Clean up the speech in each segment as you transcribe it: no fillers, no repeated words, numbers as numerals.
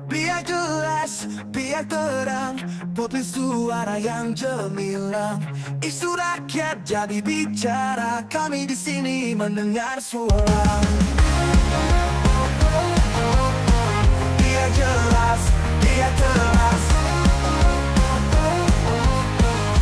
Biar jelas, biar terang, publik suara yang gemilang. Isu rakyat jadi bicara, kami di sini mendengar suara. Biar jelas, biar terang,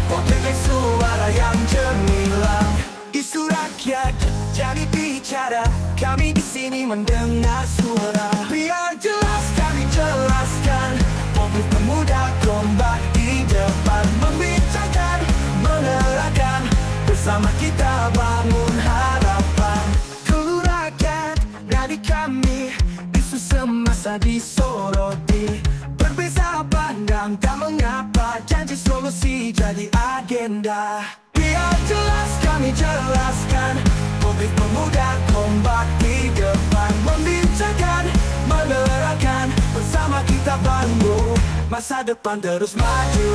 publik suara yang gemilang. Isu rakyat jadi bicara, kami di sini mendengar suara. Biar jelas kami jelaskan, publik pemuda kompak di depan, membincangkan, menerangkan, bersama kita bangun harapan. Keluh rakyat dari kami, isu semasa disoroti. Berbeza pandang tak mengapa, janji solusi jadi agenda. Biar jelas kami jelaskan, publik pemuda kompak di depan, membincangkan, menerangkan, bersama kita bangun masa depan terus maju.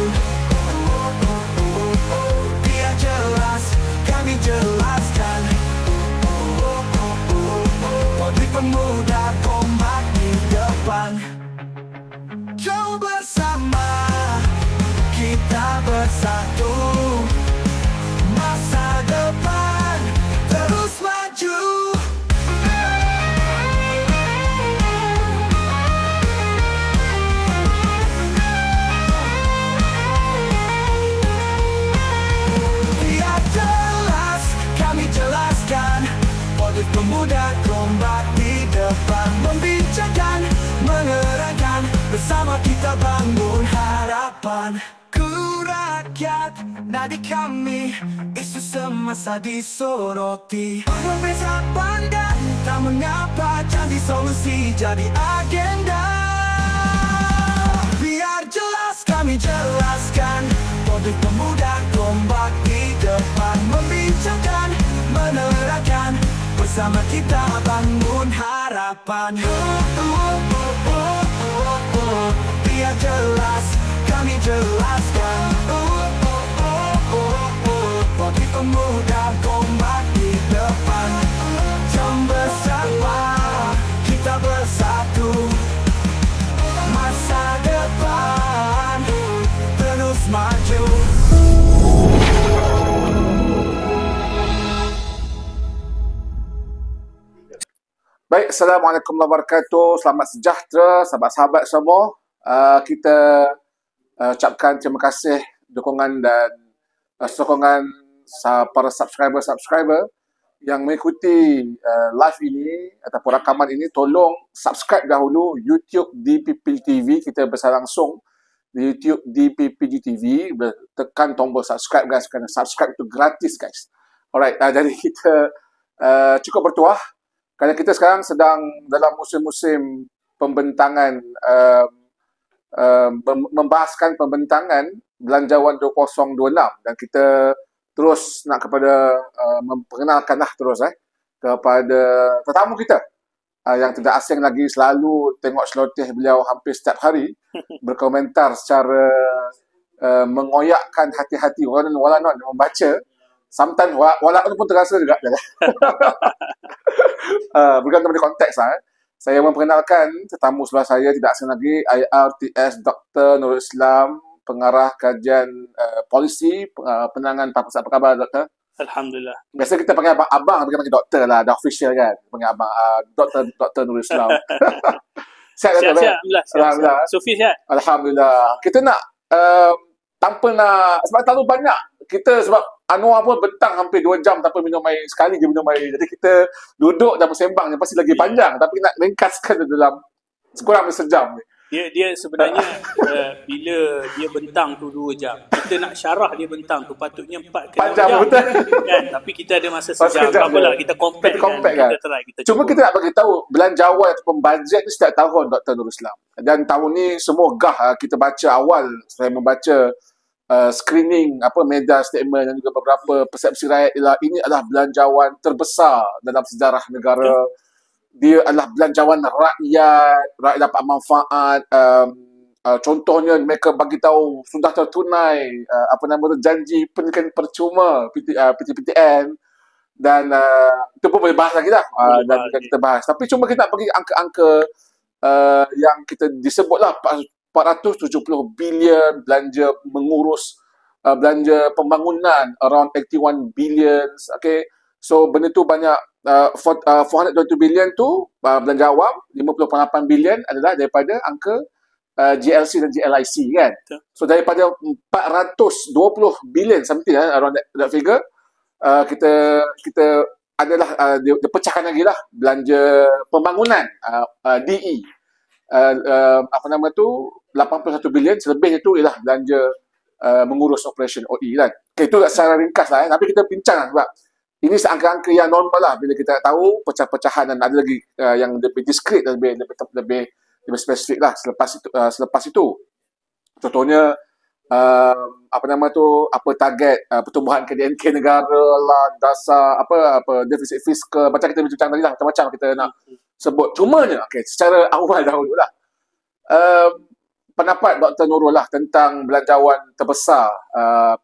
Biar jelas kami jelaskan, publik pemuda kompak di depan. Jauh bersama, kita bersatu, masa depan terus maju. Biar jelas kami jelaskan, publik pemuda kompak di depan, membincangkan, menerangkan, bersama kita bangun harapan. Keluh rakyat nadi kami, isu semasa disoroti. Berbeza pandang tak mengapa, janji solusi jadi agenda. Biar jelas kami jelaskan, publik pemuda kompak di depan, membincangkan, menerangkan, bersama kita bangun harapan. Biar jelas kami jelaskan, publik pemuda kompak di depan. Jom bersama, kita bersatu, masa depan terus maju. Baik, Assalamualaikum warahmatullahi wabarakatuh. Selamat sejahtera, sahabat-sahabat semua. Kita ucapkan terima kasih dukungan dan sokongan para subscriber yang mengikuti live ini ataupun rakaman ini. Tolong subscribe dahulu YouTube DPPG TV. Kita bersama langsung di YouTube DPPG TV. Tekan tombol subscribe guys, kerana subscribe itu gratis guys. Alright, jadi kita cukup bertuah kerana kita sekarang sedang dalam musim-musim pembentangan, membahaskan pembentangan Belanjawan 2026, dan kita terus nak memperkenalkanlah terus kepada tetamu kita yang tidak asing lagi, selalu tengok celoteh beliau hampir setiap hari berkomentar secara mengoyakkan hati-hati orang yang membaca. Sometimes walaupun pun terasa juga. Bergantung pada konteks Saya memperkenalkan tetamu sebelah saya, tidak asing lagi, IRTS Dr. Nurul Islam, pengarah kajian polisi, penanganan apa khabar doktor? Alhamdulillah. Biasa kita panggil abang, tapi panggil doktor lah, dah official kan. Panggil abang, Dr. Nurul Islam. Sihat. Alhamdulillah. Sufi sihat. Alhamdulillah. Kita nak tanpa nak, sebab terlalu banyak kita, sebab Anwar pun bentang hampir 2 jam tanpa minum air, sekali je minum air. Jadi kita duduk dan bersembang pasti lagi panjang, tapi nak ringkaskan dalam sekurang-kurangnya sejam ni. Dia sebenarnya bila dia bentang tu 2 jam, kita nak syarah dia bentang tu patutnya 4 ke 6 jam. Betul. Kan? Tapi kita ada masa sejam. Tak apalah, kita compact kan. Kita try, Cuma kita nak bagi tahu belanjawan ataupun bajet ni setiap tahun Dr. Nurul Islam. Dan tahun ni semua gah kita baca awal, saya membaca screening media statement dan juga beberapa persepsi rakyat, ialah ini adalah belanjawan terbesar dalam sejarah negara. Dia adalah belanjawan rakyat dapat manfaat. Contohnya mereka bagi tahu sudah tertunai janji pendidikan percuma PTPTN, dan itu pun boleh bahas lagi dah, dan kita bahas. Tapi cuma kita nak bagi angka-angka yang kita disebutlah 470 bilion belanja mengurus belanja pembangunan around 81 billion. Okay, so benda tu banyak. 422 billion tu belanja awam, 50.8 billion adalah daripada angka GLC dan GLIC kan. So daripada 420 billion something around that figure, kita adalah dia pecahkan lagi lah belanja pembangunan DE, apa nama tu, 81 bilion, selebihnya tu ialah belanja mengurus operation OE kan. Okay, itu secara ringkas lah tapi kita bincang lah sebab ini angka-angka yang normal lah bila kita tahu pecah-pecahan, dan ada lagi yang lebih diskret, lebih spesifik lah selepas itu. Contohnya apa nama tu, apa target pertumbuhan KDNK negara lah, dasar apa defisit fiskal, macam kita bincang tadi lah, macam-macam kita nak sebut. Cumanya secara awal dahulu lah, pendapat Dr. Nurul lah tentang belanjawan terbesar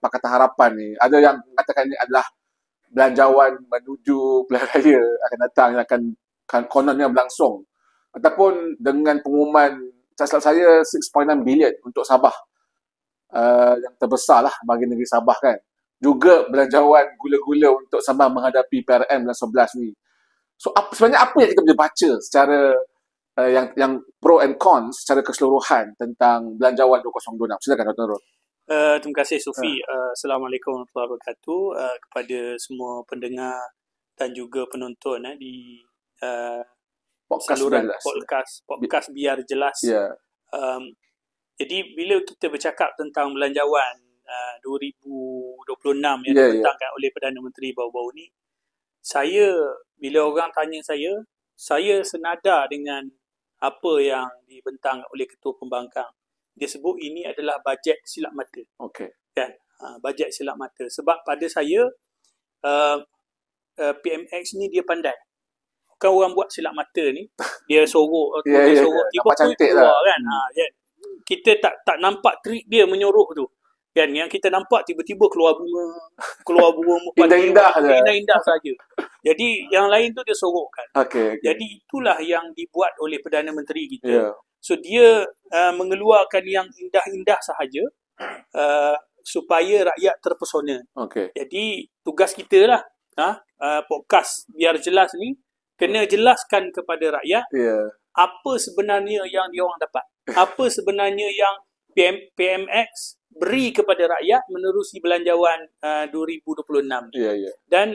Pakatan Harapan ni. Ada yang mengatakan ini adalah belanjawan menuju pilihan raya akan datang yang akan kononnya berlangsung, ataupun dengan pengumuman tak silap saya 6.9 bilion untuk Sabah, yang terbesar lah bagi negeri Sabah kan. Juga belanjawan gula-gula untuk Sabah menghadapi PRM bulan 11 ni. So sebenarnya apa yang kita boleh baca secara yang pro and cons secara keseluruhan tentang belanjawan 2026? Silakan Dr. Nurul. Terima kasih Sufi. Assalamualaikum warahmatullahi wabarakatuh kepada semua pendengar dan juga penonton di saluran podcast Biar Jelas. Yeah. Jadi bila kita bercakap tentang belanjawan 2026 yang dibentangkan oleh Perdana Menteri baru-baru ni, bila orang tanya saya senada dengan apa yang dibentang oleh Ketua Pembangkang. Dia sebut ini adalah bajet silap mata. Okey. Kan? Bajet silap mata. Sebab pada saya PMX ni dia pandai. Bukan orang buat silap mata ni, dia sorok, nampak cantik lah kan. Kita tak nampak trik dia menyorok tu. Kan, yang kita nampak tiba-tiba keluar bunga indah-indah saja. Jadi yang lain tu dia sorokkan. Okay. Jadi itulah yang dibuat oleh Perdana Menteri kita. Yeah. So dia mengeluarkan yang indah-indah sahaja supaya rakyat terpesona. Okay. Jadi tugas kita lah, podcast Biar Jelas ni kena jelaskan kepada rakyat apa sebenarnya yang diorang dapat. Apa sebenarnya yang PMX beri kepada rakyat menerusi belanjawan 2026 ni. Dan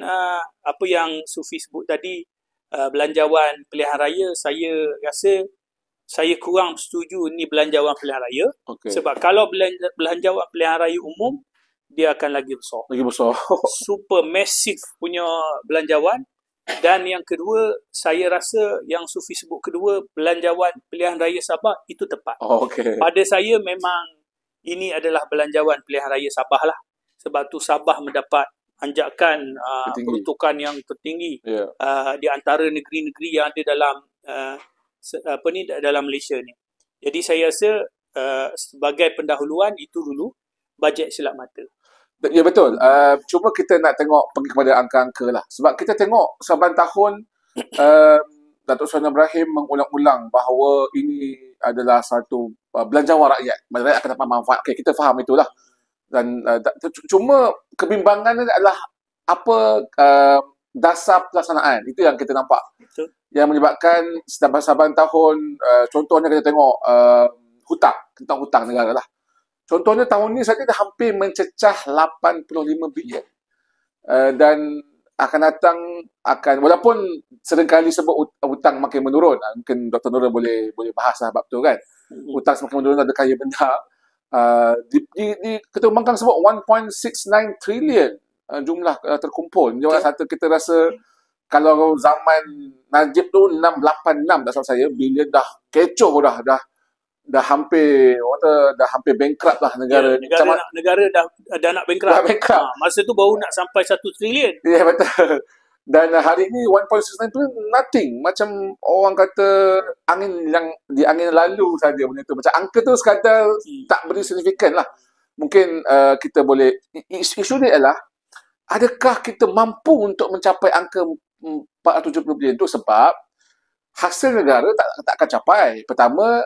apa yang Sufi sebut tadi, belanjawan pilihan raya, saya rasa saya kurang setuju ni belanjawan pilihan raya. Sebab kalau belanjawan pilihan raya umum, dia akan lagi besar. Super massive punya belanjawan. Dan yang kedua, saya rasa yang Sufi sebut kedua, belanjawan pilihan raya Sabah, itu tepat. Pada saya memang ini adalah belanjawan pilihan raya Sabah lah. Sebab tu Sabah mendapat anjakan peruntukan yang tertinggi di antara negeri-negeri yang ada dalam dalam Malaysia ni. Jadi saya rasa sebagai pendahuluan itu dulu bajet silap mata. Ya betul. Cuma kita nak pergi kepada angka-angka lah. Sebab kita tengok saban tahun Datuk Seri Ibrahim mengulang-ulang bahawa ini adalah satu belanjawan rakyat. Rakyat akan dapat manfaat. Okay, kita faham itulah. Dan cuma kebimbangannya adalah apa dasar pelaksanaan. Itu yang kita nampak. Betul. Yang menyebabkan saban tahun, contohnya kita tengok tentang hutang negara lah. Contohnya tahun ni saja dah hampir mencecah 85 bilion. Dan akan datang, walaupun seringkali sebut hutang makin menurun. Mungkin Dr. Nurul boleh bahas lah bab tu kan. Hutang semakin menurun, ada kaya benar. Di Ketua Pembangkang sebut 1.69 trilion jumlah terkumpul. Dia satu kita rasa kalau zaman Najib tu 686 tak salah saya, bilion dah kecoh dah hampir bankrupt lah negara. Negara dah nak bankrupt. Masa tu baru nak sampai 1 trilion. Ya, betul. Dan hari ni 1.69 tu nothing. Macam orang kata angin lalu saja benda tu. Macam angka tu sekadar tak beri signifikan lah. Mungkin kita boleh, isu ni adalah adakah kita mampu untuk mencapai angka 470 bilion tu, sebab hasil negara tak akan capai. Pertama,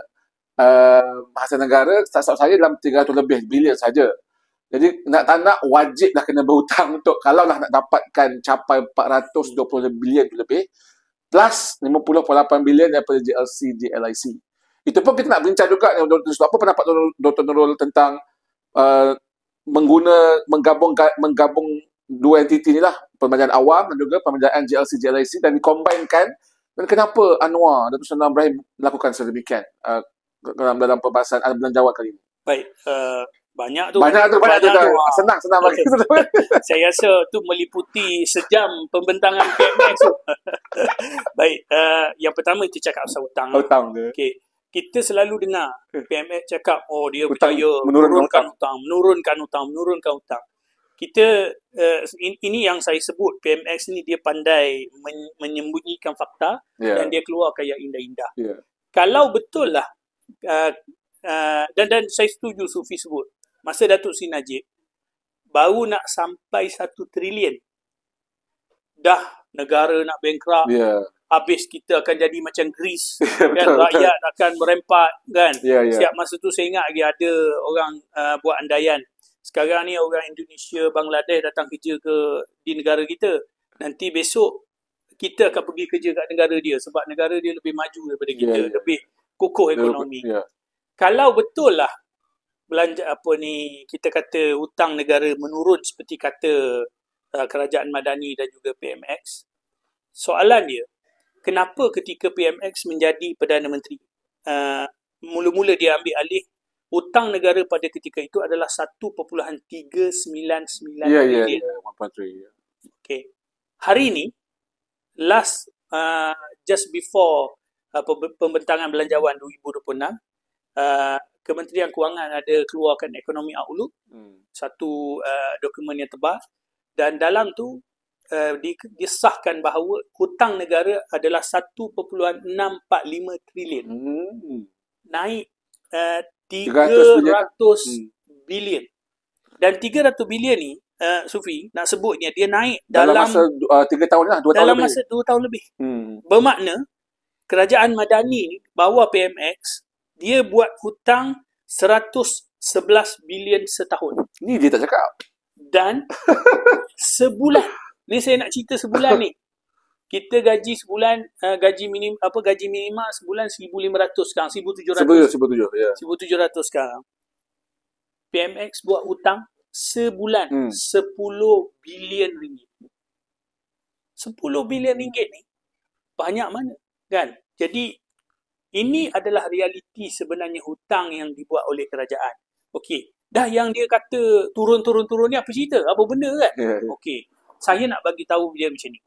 hasil negara setahu saya dalam 300 lebih bilion saja. Jadi tak nak wajib dah kena berhutang untuk kalau lah nak dapatkan capai 420 bilion lebih plus 50.8 bilion daripada GLC, GLIC. Itu pun kita nak bincang juga apa pendapat Dr. Nurul tentang menggabung dua entiti ni lah, Perbelanjaan Awam dan juga Perbelanjaan GLC, GLIC dan dikombainkan. Dan kenapa Anwar Datuk Seri Ibrahim melakukan sedemikian dalam perbahasan belanjawan kali ini? Baik, banyak tu. Senang bagi. Saya rasa tu meliputi sejam pembentangan PMX tu. Baik, yang pertama kita cakap pasal hutang. Okey. Kita selalu dengar PMX cakap, dia berjaya menurunkan hutang. Kita, ini yang saya sebut, PMX ni dia pandai menyembunyikan fakta dan dia keluarkan yang indah-indah. Kalau betul lah, dan saya setuju Sufi sebut, masa Datuk Seri Najib baru nak sampai 1 trilion dah negara nak bankrupt, habis kita akan jadi macam Greece kan, rakyat akan merempat kan. Setiap masa tu saya ingat lagi ada orang buat andaian, sekarang ni orang Indonesia, Bangladesh datang kerja di negara kita, nanti besok kita akan pergi kerja kat negara dia sebab negara dia lebih maju daripada kita, lebih kukuh ekonomi. Kalau betul lah belanja kita kata hutang negara menurun seperti kata Kerajaan Madani dan juga PMX, soalan dia, kenapa ketika PMX menjadi Perdana Menteri, mula-mula dia ambil alih, hutang negara pada ketika itu adalah 1.399 bilion. Okay. Hari ini, just before pembentangan belanjawan 2026, Kementerian Kewangan ada keluarkan Economic Outlook, satu dokumen yang tebal, dan dalam tu disahkan bahawa hutang negara adalah 1.645 trilion. Naik 300 bilion. Dan 300 bilion ni, Sufi, nak sebutnya, dia naik dalam masa 3 tahun lah, 2 tahun dalam lebih. masa 2 tahun lebih. Bermakna, Kerajaan Madani bawah PMX, dia buat hutang 111 bilion setahun. Ni dia tak cakap. Dan sebulan, ni saya nak cerita sebulan ni. Kita gaji sebulan, gaji minimal sebulan 1,500 sekarang, 1,700. 1,700 sekarang. PMX buat hutang sebulan 10 bilion ringgit. 10 bilion ringgit ni banyak mana, kan? Jadi ini adalah realiti sebenarnya hutang yang dibuat oleh kerajaan. Okey, dah yang dia kata turun ni apa cerita? Apa benda kan? Okey, saya nak bagi tahu dia macam ni.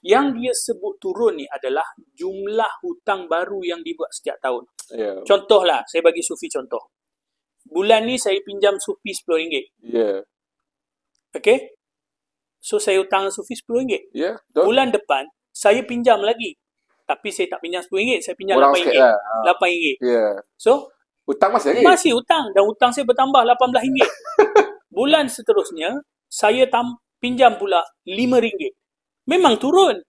Yang dia sebut turun ni adalah jumlah hutang baru yang dibuat setiap tahun. Contohlah, saya bagi Sufi contoh. Bulan ni saya pinjam Sufi RM10. Okey? So saya hutang Sufi RM10. Bulan depan saya pinjam lagi. Tapi saya tak pinjam RM10, saya pinjam RM8. RM8. So, hutang masih hutang. Dan hutang saya bertambah RM18. Bulan seterusnya, saya pinjam pula RM5. Memang turun.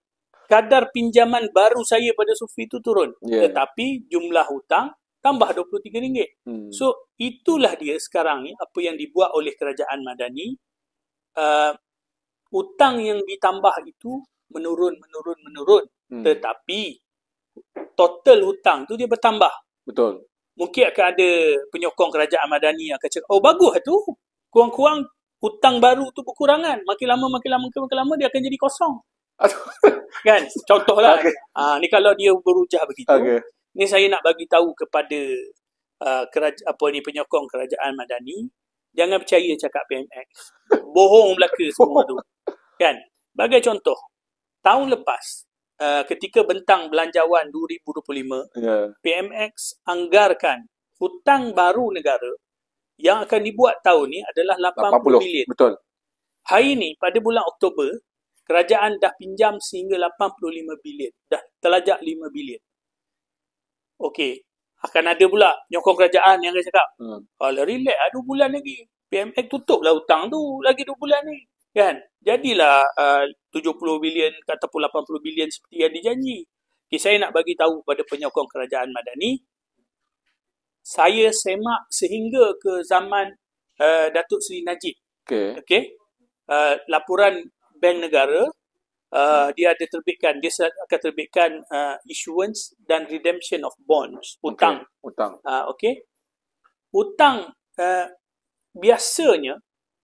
Kadar pinjaman baru saya pada Sufi itu turun. Tetapi jumlah hutang tambah RM23. So, itulah dia sekarang ni, apa yang dibuat oleh Kerajaan Madani. Hutang yang ditambah itu menurun. Tetapi total hutang tu dia bertambah. Betul. Mungkin akan ada penyokong Kerajaan Madani yang akan cakap, bagus tu. Kurang-kurang hutang baru tu berkurangan. Makin lama dia akan jadi kosong. Kan? Contohlah. Ni kalau dia berujah begitu. Ni saya nak bagi tahu kepada penyokong Kerajaan Madani, jangan percaya cakap PMX. Bohong belaka semua tu. Kan? Bagai contoh, tahun lepas, ketika bentang belanjawan 2025, PMX anggarkan hutang baru negara yang akan dibuat tahun ni adalah 80 bilion. Betul. Hari ni, pada bulan Oktober, kerajaan dah pinjam sehingga 85 bilion. Dah terlajak 5 bilion. Okey. Akan ada pula nyokong kerajaan yang akan cakap, alah relax, 2 bulan lagi. PMX tutuplah hutang tu lagi 2 bulan ni. Kan? Jadilah 70 bilion ataupun 80 bilion seperti yang dijanji. Okay, saya nak bagi tahu pada penyokong kerajaan Madani, saya semak sehingga ke zaman Datuk Seri Najib. Okay. Laporan Bank Negara, dia ada terbitkan, dia akan terbitkan issuance dan redemption of bonds, hutang. Okay. Hutang biasanya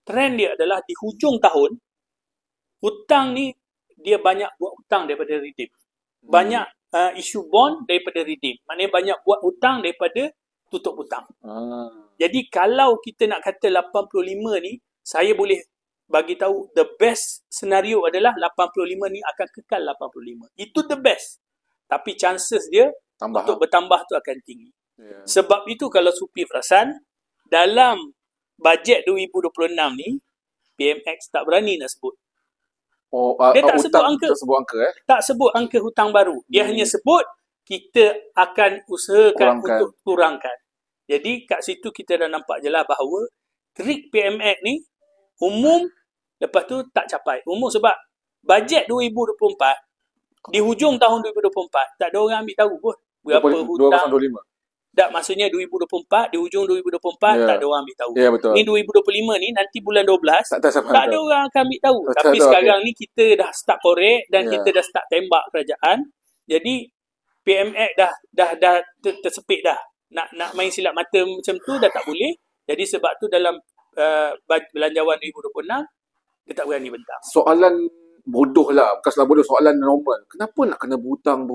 trend dia adalah di hujung tahun, hutang ni dia banyak buat hutang daripada redeem. Banyak issue bond daripada redeem. Maknanya banyak buat hutang daripada tutup hutang. Jadi kalau kita nak kata 85 ni, saya boleh bagi tahu the best scenario adalah 85 ni akan kekal 85. Itu the best. Tapi chances dia untuk bertambah tu akan tinggi. Sebab itu kalau Supi perasan, dalam bajet 2026 ni, PMX tak berani nak sebut. Dia tak sebut angka. Tak sebut angka hutang baru. Dia hanya sebut kita akan usahakan untuk kurangkan. Jadi kat situ kita dah nampak je lah bahawa trik PMX ni umum, lepas tu tak capai. Umum sebab bajet 2024, di hujung tahun 2024, tak ada orang ambil tahu pun berapa hutang. 2025. Tak, maksudnya 2024, di hujung 2024 tak ada orang ambil tahu. Betul. Ni 2025 ni nanti bulan 12 tak ada orang akan ambil tahu. Tapi sekarang ni kita dah start korek dan kita dah start tembak kerajaan. Jadi PMX dah tersepit dah. Nak main silap mata macam tu dah tak boleh. Jadi sebab tu dalam belanjawan 2026 dia tak berani bentang. Soalan bodoh lah, bukan soalan bodoh, soalan normal. Kenapa nak kena berhutang?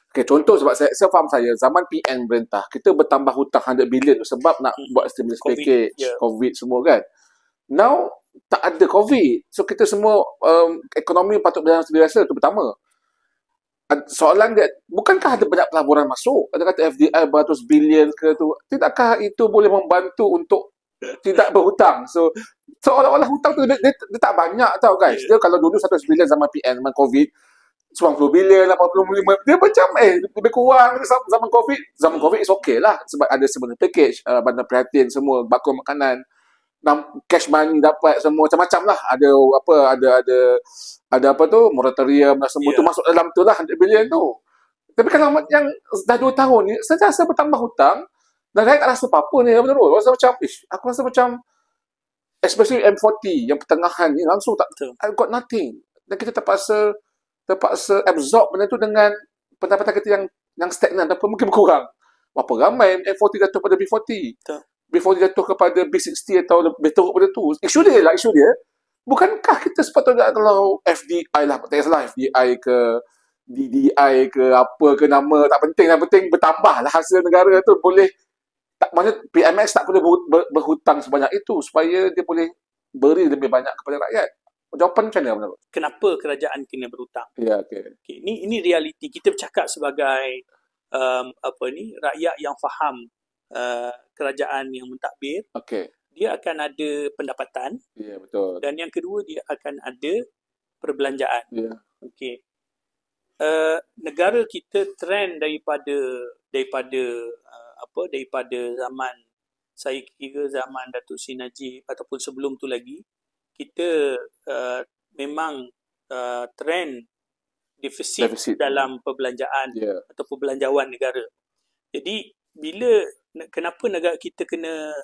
Okay, contoh sebab saya faham zaman PN berentah, kita bertambah hutang 100 bilion sebab nak buat stimulus package, COVID semua kan. Now, tak ada COVID. So, kita semua ekonomi patut berjalan seperti biasa, itu pertama. Soalan dia, bukankah ada banyak pelaburan masuk? Ada kata FDI beratus bilion ke tu? Tidakkah itu boleh membantu untuk tidak berhutang? So, seolah-olah hutang tu dia tak banyak tau guys. Dia kalau dulu 100 bilion zaman PN, zaman COVID, 90 bilion, 85, dia macam lebih kurang zaman COVID. Zaman COVID is okay lah sebab ada semua package, bandar prihatin semua, bakul makanan, cash money dapat semua macam-macam lah. Ada apa tu, moratorium lah semua tu masuk dalam tu lah 100 bilion tu. Tapi kalau yang dah 2 tahun ni, saya rasa bertambah hutang dan saya tak rasa apa-apa ni. Betul-betul. Rasa macam, aku rasa macam especially M40 yang pertengahan ni langsung tak, I got nothing. Dan kita terpaksa absorb benda tu dengan pendapatan kita yang stagnan ataupun mungkin berkurang. Berapa ramai M40 jatuh pada B40? B40 jatuh kepada B60 atau lebih teruk pada tu. Isu dia. Bukankah kita sepatutnya kalau FDI lah, tak salah FDI ke DDI ke apa ke nama, tak penting. Yang penting bertambah lah hasil negara tu boleh. Maksudnya PMX tak boleh berhutang sebanyak itu supaya dia boleh beri lebih banyak kepada rakyat. Jawapan macam mana? Kenapa kerajaan kena berhutang? Okay. Ini realiti. Kita bercakap sebagai rakyat yang faham kerajaan yang mentadbir. Dia akan ada pendapatan. Betul. Dan yang kedua dia akan ada perbelanjaan. Negara kita trend daripada zaman, saya kira zaman Datuk Seri Najib ataupun sebelum tu lagi, kita memang trend defisit dalam perbelanjaan atau perbelanjawan negara. Jadi kenapa negara kita kena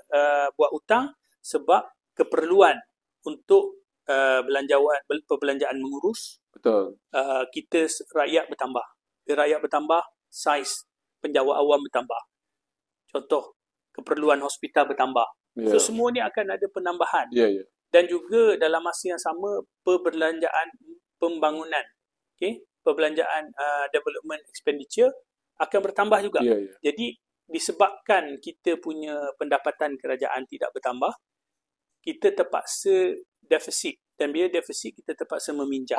buat hutang? Sebab keperluan untuk perbelanjaan mengurus. Betul. Kita rakyat bertambah. Rakyat bertambah, saiz penjawat awam bertambah. Contoh, keperluan hospital bertambah. So semua ni akan ada penambahan. Dan juga dalam masa yang sama perbelanjaan pembangunan, perbelanjaan development expenditure akan bertambah juga. Jadi disebabkan kita punya pendapatan kerajaan tidak bertambah, kita terpaksa defisit, dan bila defisit kita terpaksa meminjam.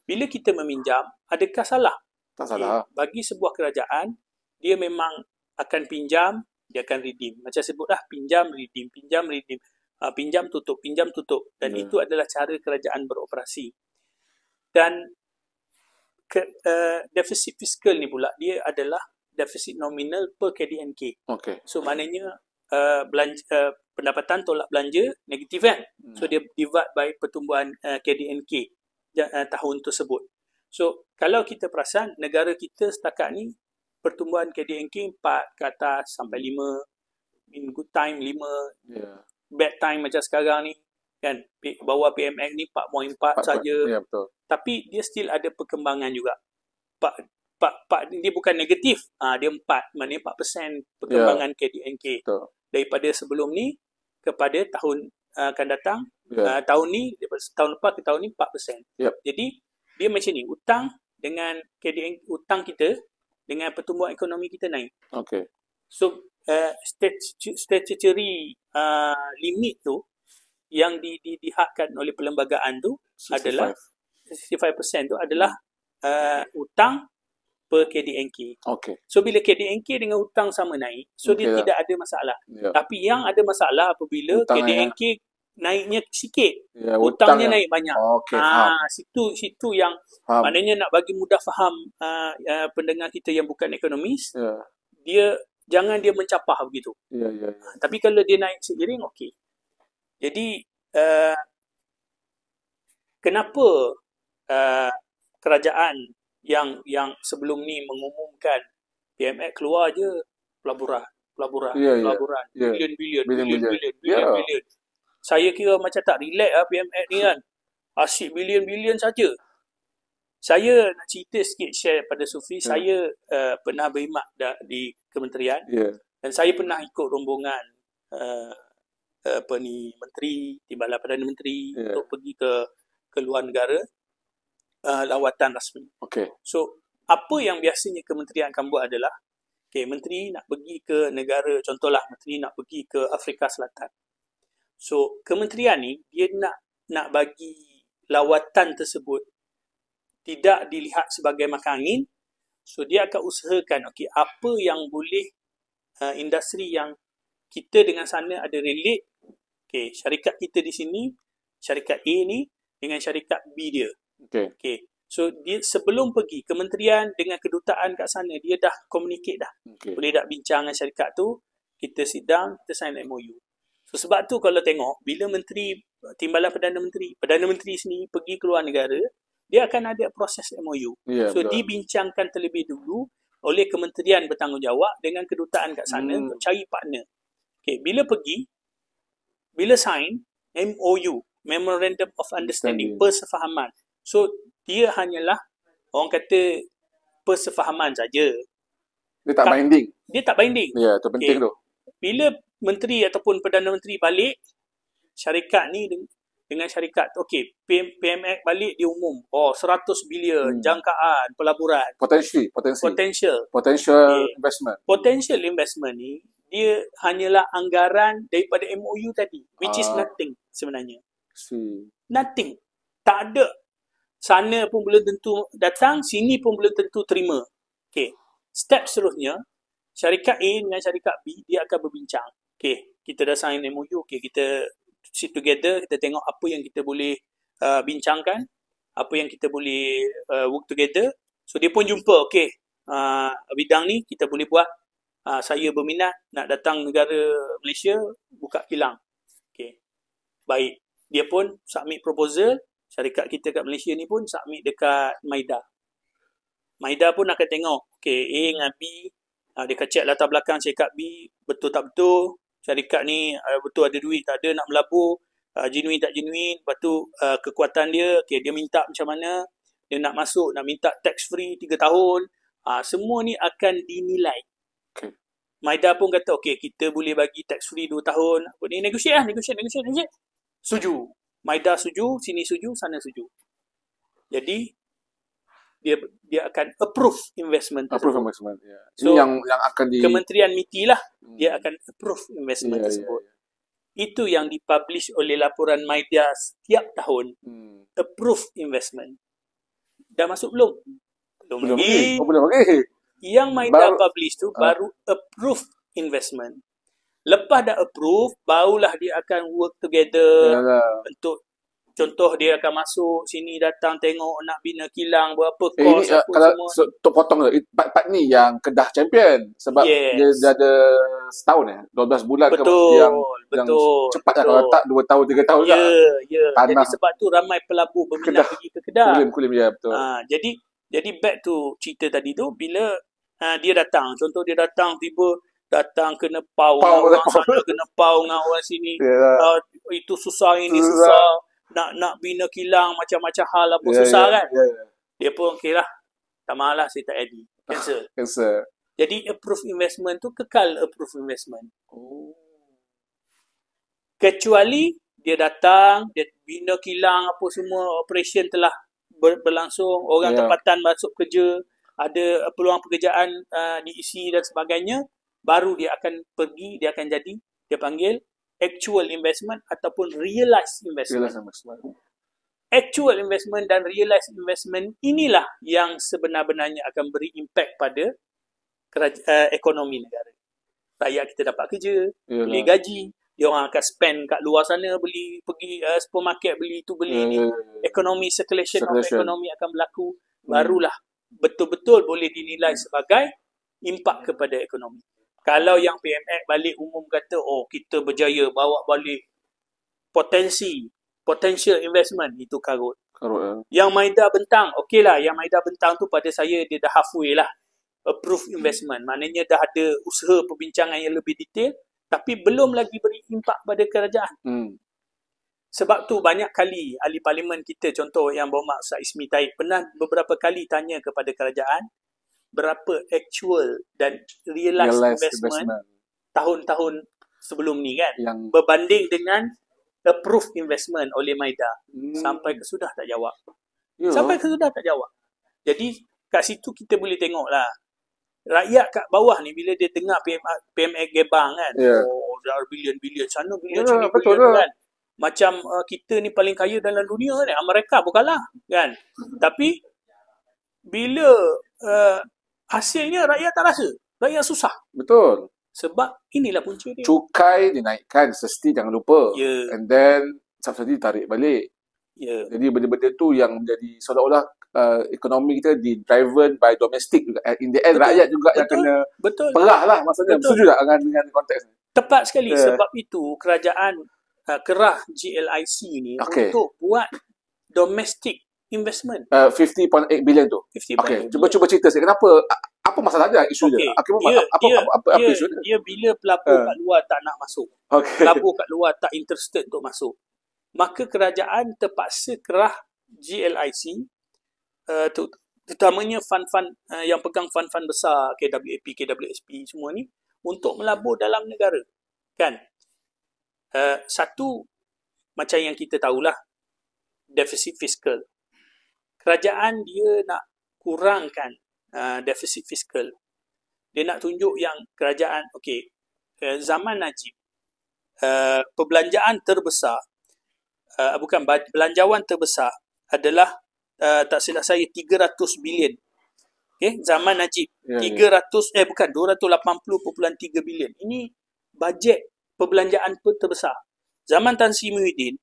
Bila kita meminjam, adakah salah? Tak salah. Bagi sebuah kerajaan, dia memang akan pinjam, dia akan redeem. Macam sebutlah, pinjam redeem, pinjam tutup. Dan itu adalah cara kerajaan beroperasi. Dan defisit fiskal ni pula, dia adalah defisit nominal per KDNK. So maknanya pendapatan tolak belanja negatif kan. So dia divide by pertumbuhan KDNK tahun tersebut. So, kalau kita perasan, negara kita setakat ni, pertumbuhan KDNK 4 ke atas sampai 5, in good time 5, bad time macam sekarang ni, kan, bawah PMX ni 4.4 saja. Betul. Tapi dia still ada perkembangan juga. Dia bukan negatif. Dia 4, maknanya 4% perkembangan KDNK. Betul. Daripada sebelum ni kepada tahun akan datang, tahun ni, tahun lepas ke tahun ni 4%. Jadi, dia macam ni, dengan hutang kita dengan pertumbuhan ekonomi kita naik. Okay. So, statutory limit tu yang dihadkan oleh perlembagaan tu 65%. Adalah 65% tu adalah hutang per KDNK. Okay. So, bila KDNK dengan hutang sama naik, so dia tidak ada masalah. Tapi yang ada masalah apabila hutang KDNK naiknya sikit, hutangnya naik banyak. Situ yang maknanya nak bagi mudah faham pendengar kita yang bukan ekonomis, jangan dia mencapah begitu. Tapi kalau dia naik seiring, okey. Jadi, kenapa kerajaan yang sebelum ni mengumumkan PMX keluar je pelaburan, bilion. Saya kira macam tak relax PMX ni kan. Asyik bilion-bilion saja. Saya nak cerita sikit, share pada Sufi. Saya pernah berkhidmat di kementerian. Dan saya pernah ikut rombongan Menteri, Timbalan Perdana Menteri untuk pergi ke luar negara, lawatan rasmi. So, apa yang biasanya kementerian akan buat adalah, menteri nak pergi ke negara, contohlah menteri nak pergi ke Afrika Selatan. So, kementerian ni, dia nak bagi lawatan tersebut tidak dilihat sebagai makan angin. So, dia akan usahakan, apa yang boleh industri yang kita dengan sana ada relate. Syarikat kita di sini, syarikat A ni dengan syarikat B dia. So, dia sebelum pergi kementerian dengan kedutaan kat sana, dia dah communicate dah. Boleh tak bincang dengan syarikat tu, kita sit down, kita sign MOU. So, sebab tu kalau tengok, bila menteri, timbalan Perdana Menteri sendiri pergi ke luar negara, dia akan ada proses MOU. So, dibincangkan terlebih dulu oleh kementerian bertanggungjawab dengan kedutaan kat sana untuk cari partner. Bila pergi, bila sign MOU, Memorandum of Understanding, persefahaman. So, dia hanyalah, orang kata, persefahaman saja. Dia tak binding. Dia tak binding. Ya, itu penting tu. Bila menteri ataupun Perdana Menteri balik, syarikat ni dengan syarikat, PMX balik dia umum, 100 bilion jangkaan pelaburan. Potential investment. Potential investment ni, dia hanyalah anggaran daripada MOU tadi, which is nothing sebenarnya. Nothing. Tak ada. Sana pun belum tentu datang, sini pun belum tentu terima. Step seterusnya, syarikat A dengan syarikat B, dia akan berbincang. Kita dah sign MOU, kita sit together, kita tengok apa yang kita boleh bincangkan, apa yang kita boleh work together. So, dia pun jumpa, bidang ni kita boleh buat. Saya berminat nak datang negara Malaysia, buka kilang. Baik. Dia pun submit proposal, syarikat kita kat Malaysia ni pun submit dekat MIDA. MIDA pun akan tengok, A dengan B, dia akan check latar belakang syarikat B, betul tak betul, syarikat ni betul ada duit tak ada nak melabur, genuine tak genuine, lepas tu kekuatan dia, dia minta macam mana, dia nak masuk, nak minta tax free 3 tahun, semua ni akan dinilai. MIDA pun kata, kita boleh bagi tax free 2 tahun, negotiate. Setuju. MIDA setuju, sini setuju, sana setuju. Jadi, dia akan approve investment tersebut. Approve investment, So, ini yang akan Kementerian MITI lah, dia akan approve investment tersebut. Itu yang dipublish oleh laporan MIDA setiap tahun. Approve investment. Dah masuk belum? Belum lagi. Yang MIDA publish tu baru approve investment. Lepas dah approve, barulah dia akan work together untuk Contoh dia akan masuk sini, datang tengok nak bina kilang, berapa Ini kos apa kalau semua. untuk potong tu, part ni yang Kedah champion sebab dia Yes. dah ada setahun 12 bulan ke Betul, yang betul. cepat lah, kalau tak 2 tahun 3 tahun Ya, lah. ya. Jadi Tanah sebab tu ramai pelabur berminat Kedah. pergi ke Kedah. Kulim ya, betul. Jadi back to cerita tadi tu, bila dia datang, contoh dia datang tiba datang kena pau dengan orang sana, kena pau dengan orang sini. Yeah. Itu susah, ini susah. Nak bina kilang macam-macam hal apa susah kan. Dia pun okey lah. Tak malah saya tak jadi. Cancel. Jadi approved investment tu kekal approved investment. Kecuali dia datang, dia bina kilang apa semua, operation telah berlangsung, orang tempatan masuk kerja, ada peluang pekerjaan diisi dan sebagainya, baru dia akan pergi, dia akan jadi, dia panggil actual investment ataupun realized investment. Actual investment dan realized investment inilah yang sebenar-benarnya akan beri impact pada ekonomi negara. Rakyat kita dapat kerja, boleh gaji, dia orang akan spend kat luar sana, pergi supermarket, beli tu beli ni. Economy circulation of economy akan berlaku. Barulah betul-betul boleh dinilai sebagai impak kepada ekonomi. Kalau yang PMX balik umum kata, kita berjaya bawa balik potential investment, itu karut. Yang Maida bentang, okeylah, yang Maida bentang tu pada saya dia dah halfway lah. Approved investment. Maknanya dah ada usaha perbincangan yang lebih detail, tapi belum lagi beri impak pada kerajaan. Sebab tu banyak kali ahli parlimen kita, contoh yang Berhormat Ustaz Ismi Taib, pernah beberapa kali tanya kepada kerajaan, berapa actual dan realized investment tahun-tahun sebelum ni kan, yang berbanding dengan approved investment oleh Maida. Sampai ke sudah tak jawab. Jadi kat situ kita boleh tengok lah, rakyat kat bawah ni bila dia dengar PMX gebang kan, dah bilion-bilion sana, bilion sini, bilion kan, macam kita ni paling kaya dalam dunia kan, Amerika pun kalah kan. Tapi bila hasilnya rakyat tak rasa, rakyat susah. Betul. Sebab inilah punca dia. Cukai dinaikkan, sesti jangan lupa. And then subsidi tarik balik. Jadi benda-benda tu yang menjadi seolah-olah ekonomi kita di-driven by domestic juga. In the end, rakyat juga yang kena perah lah maksudnya. Setuju tak dengan konteks ni? Tepat sekali. Sebab itu kerajaan kerah GLIC ni untuk buat domestic investment. 50.8 billion tu. Cuba cerita sikit. Kenapa? Apa masalah dia? Isu dia? Apa isu dia? Dia bila pelabur kat luar tak nak masuk. Pelabur kat luar tak interested untuk masuk. Maka kerajaan terpaksa kerah GLIC, terutamanya fund-fund yang pegang fund-fund besar, KWAP, KWSP semua ni, untuk melabur dalam negara. Kan? Satu, macam yang kita tahulah, defisit fiskal. Kerajaan dia nak kurangkan defisit fiskal. Dia nak tunjuk yang kerajaan, zaman Najib, perbelanjaan terbesar, belanjawan terbesar adalah, tak silap saya, 300 bilion. Zaman Najib, 280.3 bilion. Ini bajet perbelanjaan terbesar. Zaman Tan Sri Muhyiddin,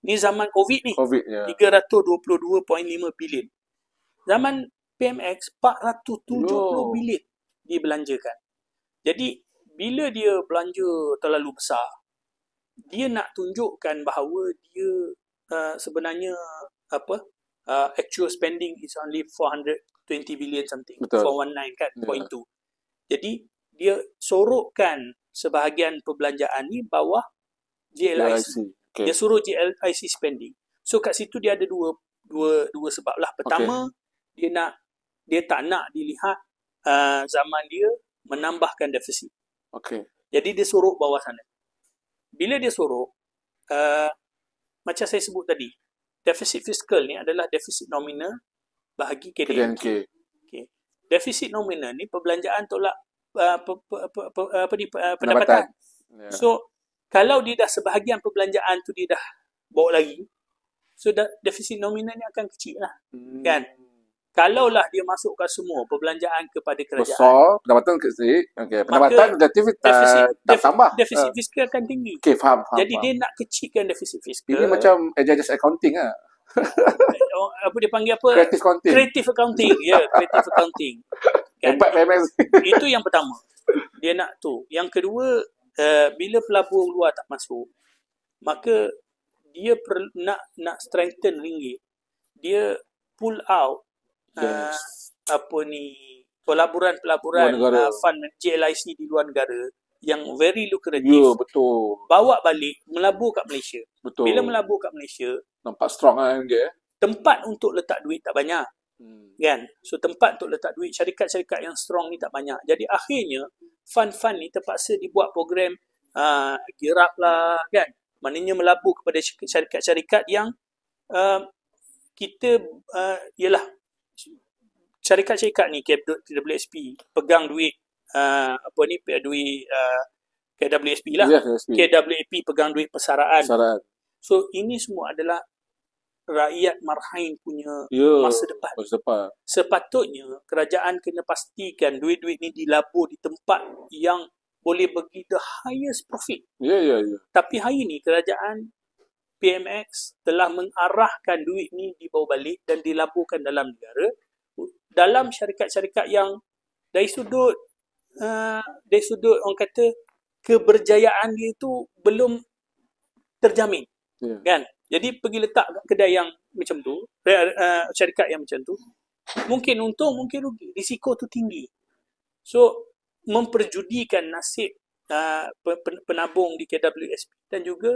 ni zaman COVID ni, 322.5 bilion. Zaman PMX, 470 bilion dibelanjakan. Jadi, bila dia belanja terlalu besar, dia nak tunjukkan bahawa dia sebenarnya actual spending is only 420 billion something. 419 kan, point 2. Jadi, dia sorokkan sebahagian perbelanjaan ni bawah GLIC. Dia suruh GLIC spending. So, kat situ dia ada dua sebab lah. Pertama, dia tak nak dilihat zaman dia menambahkan defisit. Jadi, dia sorok bawah sana. Bila dia sorok, macam saya sebut tadi, defisit fiskal ni adalah defisit nominal bahagi KDNK. Defisit nominal ni perbelanjaan tolak pendapatan. So, kalau dia dah sebahagian perbelanjaan tu dia dah bawa lagi, so defisit nominal ni akan kecil lah. Kan? Kalaulah dia masukkan semua perbelanjaan kepada kerajaan, besar, pendapatan kecil, pendapatan negatif tak tambah. Defisit fiskal akan tinggi. Faham. Jadi dia nak kecilkan defisit fiskal. Ini macam adjust accounting lah. Apa dia panggil apa? Creative accounting. Creative accounting. Ya, creative accounting. Kan? Itu yang pertama. Dia nak tu. Yang kedua, bila pelabur luar tak masuk, maka dia nak strengthen ringgit. Dia pull out pelaburan fund GLIC di luar negara yang very lucrative. Ya, betul. Bawa balik, melabur kat Malaysia. Betul. Bila melabur kat Malaysia, nampak strong lah ringgit. Tempat untuk letak duit tak banyak. Kan? So tempat untuk letak duit, syarikat-syarikat yang strong ni tak banyak. Jadi akhirnya fund-fund ni terpaksa dibuat program gear up lah, kan? Maknanya melabur kepada syarikat-syarikat yang kita ialah syarikat-syarikat ni KWSP pegang duit duit KWSP lah. KWAP pegang duit persaraan. So ini semua adalah rakyat Marhain punya masa depan. Sepatutnya kerajaan kena pastikan duit-duit ni dilabur di tempat yang boleh bagi the highest profit. Tapi hari ni kerajaan PMX telah mengarahkan duit ni dibawa balik dan dilaburkan dalam negara, dalam syarikat-syarikat yang dari sudut orang kata keberjayaan dia itu belum terjamin. Kan? Jadi pergi letak kedai yang macam tu, syarikat yang macam tu, mungkin untung, mungkin rugi, risiko tu tinggi. So memperjudikan nasib penabung di KWSP dan juga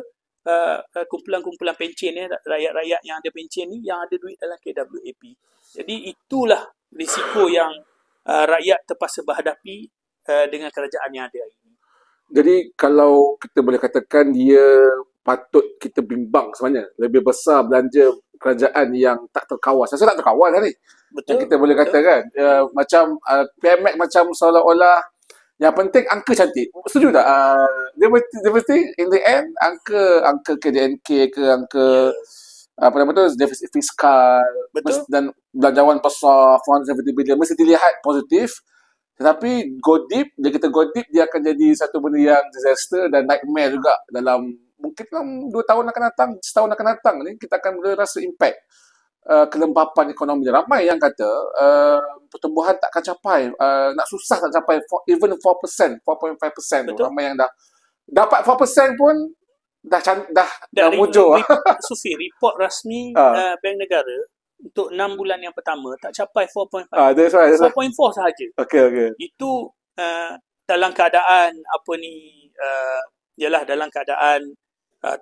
kumpulan-kumpulan pencen rakyat-rakyat yang ada pencen ni yang ada duit dalam KWAP. Jadi itulah risiko yang rakyat terpaksa berhadapi dengan kerajaan yang ada hari ini. Jadi kalau kita boleh katakan dia patut kita bimbang sebenarnya, lebih besar belanja kerajaan yang tak terkawal. Saya rasa tak terkawal lah ni. Betul. Yang kita boleh katakan macam PMX macam seolah-olah yang penting angka cantik. Setuju tak? Dia mesti in the end angka KDNK ke angka apa nama tu defisit fiskal. Betul. Dan belanjawan besar 470 bilion mesti dilihat positif. Tetapi go deep, bila kita go deep, dia akan jadi satu benda yang disaster dan nightmare juga dalam mungkin dalam 2 tahun akan datang, setahun akan datang ni kita akan boleh rasa impact kelembapan ekonomi. Ramai yang kata pertumbuhan tak akan capai, nak susah tak capai even 4%, 4.5%. Ramai yang dah dapat 4% pun dah mujur. Sufi, report rasmi Bank Negara untuk 6 bulan yang pertama tak capai 4.5. That's right. 4.4 sahaja. Okay. Itu dalam keadaan ialah dalam keadaan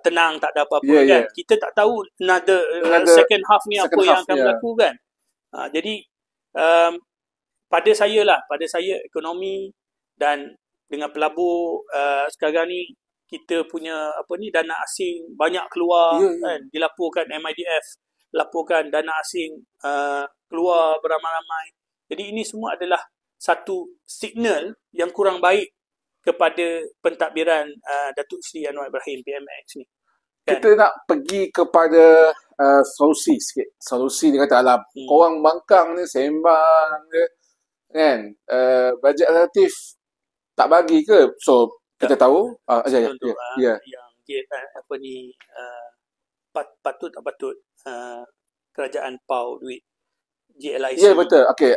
tenang, tak ada apa-apa kan. Kita tak tahu another second half ni apa yang akan berlaku kan. Jadi pada saya ekonomi dan dengan pelabur sekarang ni kita punya dana asing banyak keluar kan, dilaporkan MIDF laporkan dana asing keluar beramai-ramai. Jadi ini semua adalah satu signal yang kurang baik kepada pentadbiran Datuk Seri Anwar Ibrahim PMX ni. Kan? Kita nak pergi kepada solusi sikit. Solusi dia kata alam. Korang bangkang ni sembang ke kan? Bajet relatif tak bagi ke? So kita tahu yang patut tak patut kerajaan PAU duit GLIC. Ya, betul. Okey,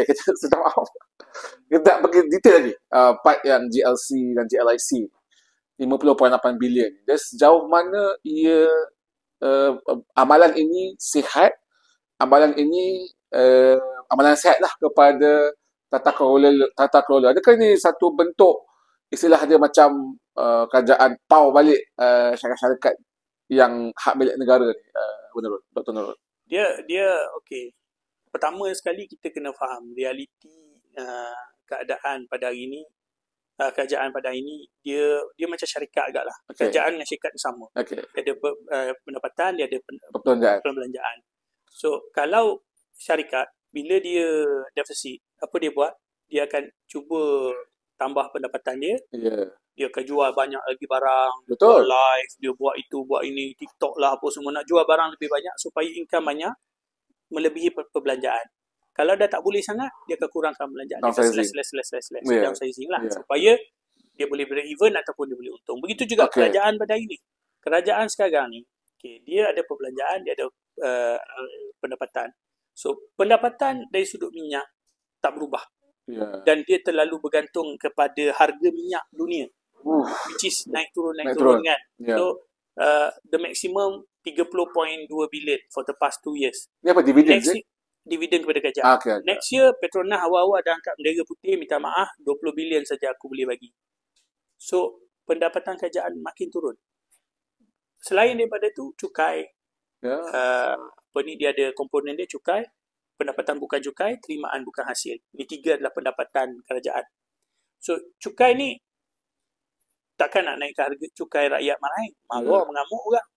kita sedang maaf. Kita pergi detail lagi. Part yang GLC dan GLIC 50.8 bilion. Dan sejauh mana ia amalan ini sihat, amalan ini amalan sihat lah kepada tata kelola. Adakah ini satu bentuk istilah dia macam kerajaan PAU balik syarikat-syarikat yang hak milik negara ni? Benar, Dr. Nurul. Dia okey. Pertama sekali kita kena faham realiti keadaan pada hari ini. Kerajaan pada hari ini dia macam syarikat agaklah. Kerajaan dengan syarikat sama. Dia ada pendapatan, dia ada perbelanjaan. So kalau syarikat bila dia defisit, apa dia buat? Dia akan cuba tambah pendapatan dia. Dia akan jual banyak lagi barang. Betul. Buat live, dia buat itu, buat ini, TikTok lah apa semua, nak jual barang lebih banyak supaya income banyak melebihi perbelanjaan. Kalau dah tak boleh sangat, dia akan kurangkan belanjaan. Dia akan Downsizing. downsizing lah. Supaya dia boleh break even ataupun dia boleh untung. Begitu juga kerajaan pada hari ni. Kerajaan sekarang ni, dia ada perbelanjaan, dia ada pendapatan. So, pendapatan dari sudut minyak tak berubah. Dan dia terlalu bergantung kepada harga minyak dunia. Which is naik turun kan. So, the maximum 30.2 billion for the past 2 years. Ni apa, dividen? Dividen kepada kerajaan. Next year, Petronas awal-awal dah angkat bendera putih, minta maaf, 20 bilion saja aku boleh bagi. So, pendapatan kerajaan makin turun. Selain daripada tu, cukai. Dia ada komponen dia, cukai. Pendapatan bukan cukai, terimaan bukan hasil. Ini 3 adalah pendapatan kerajaan. So, cukai ni takkan nak naikkan harga cukai rakyat naik. Marah, mengamuk orang.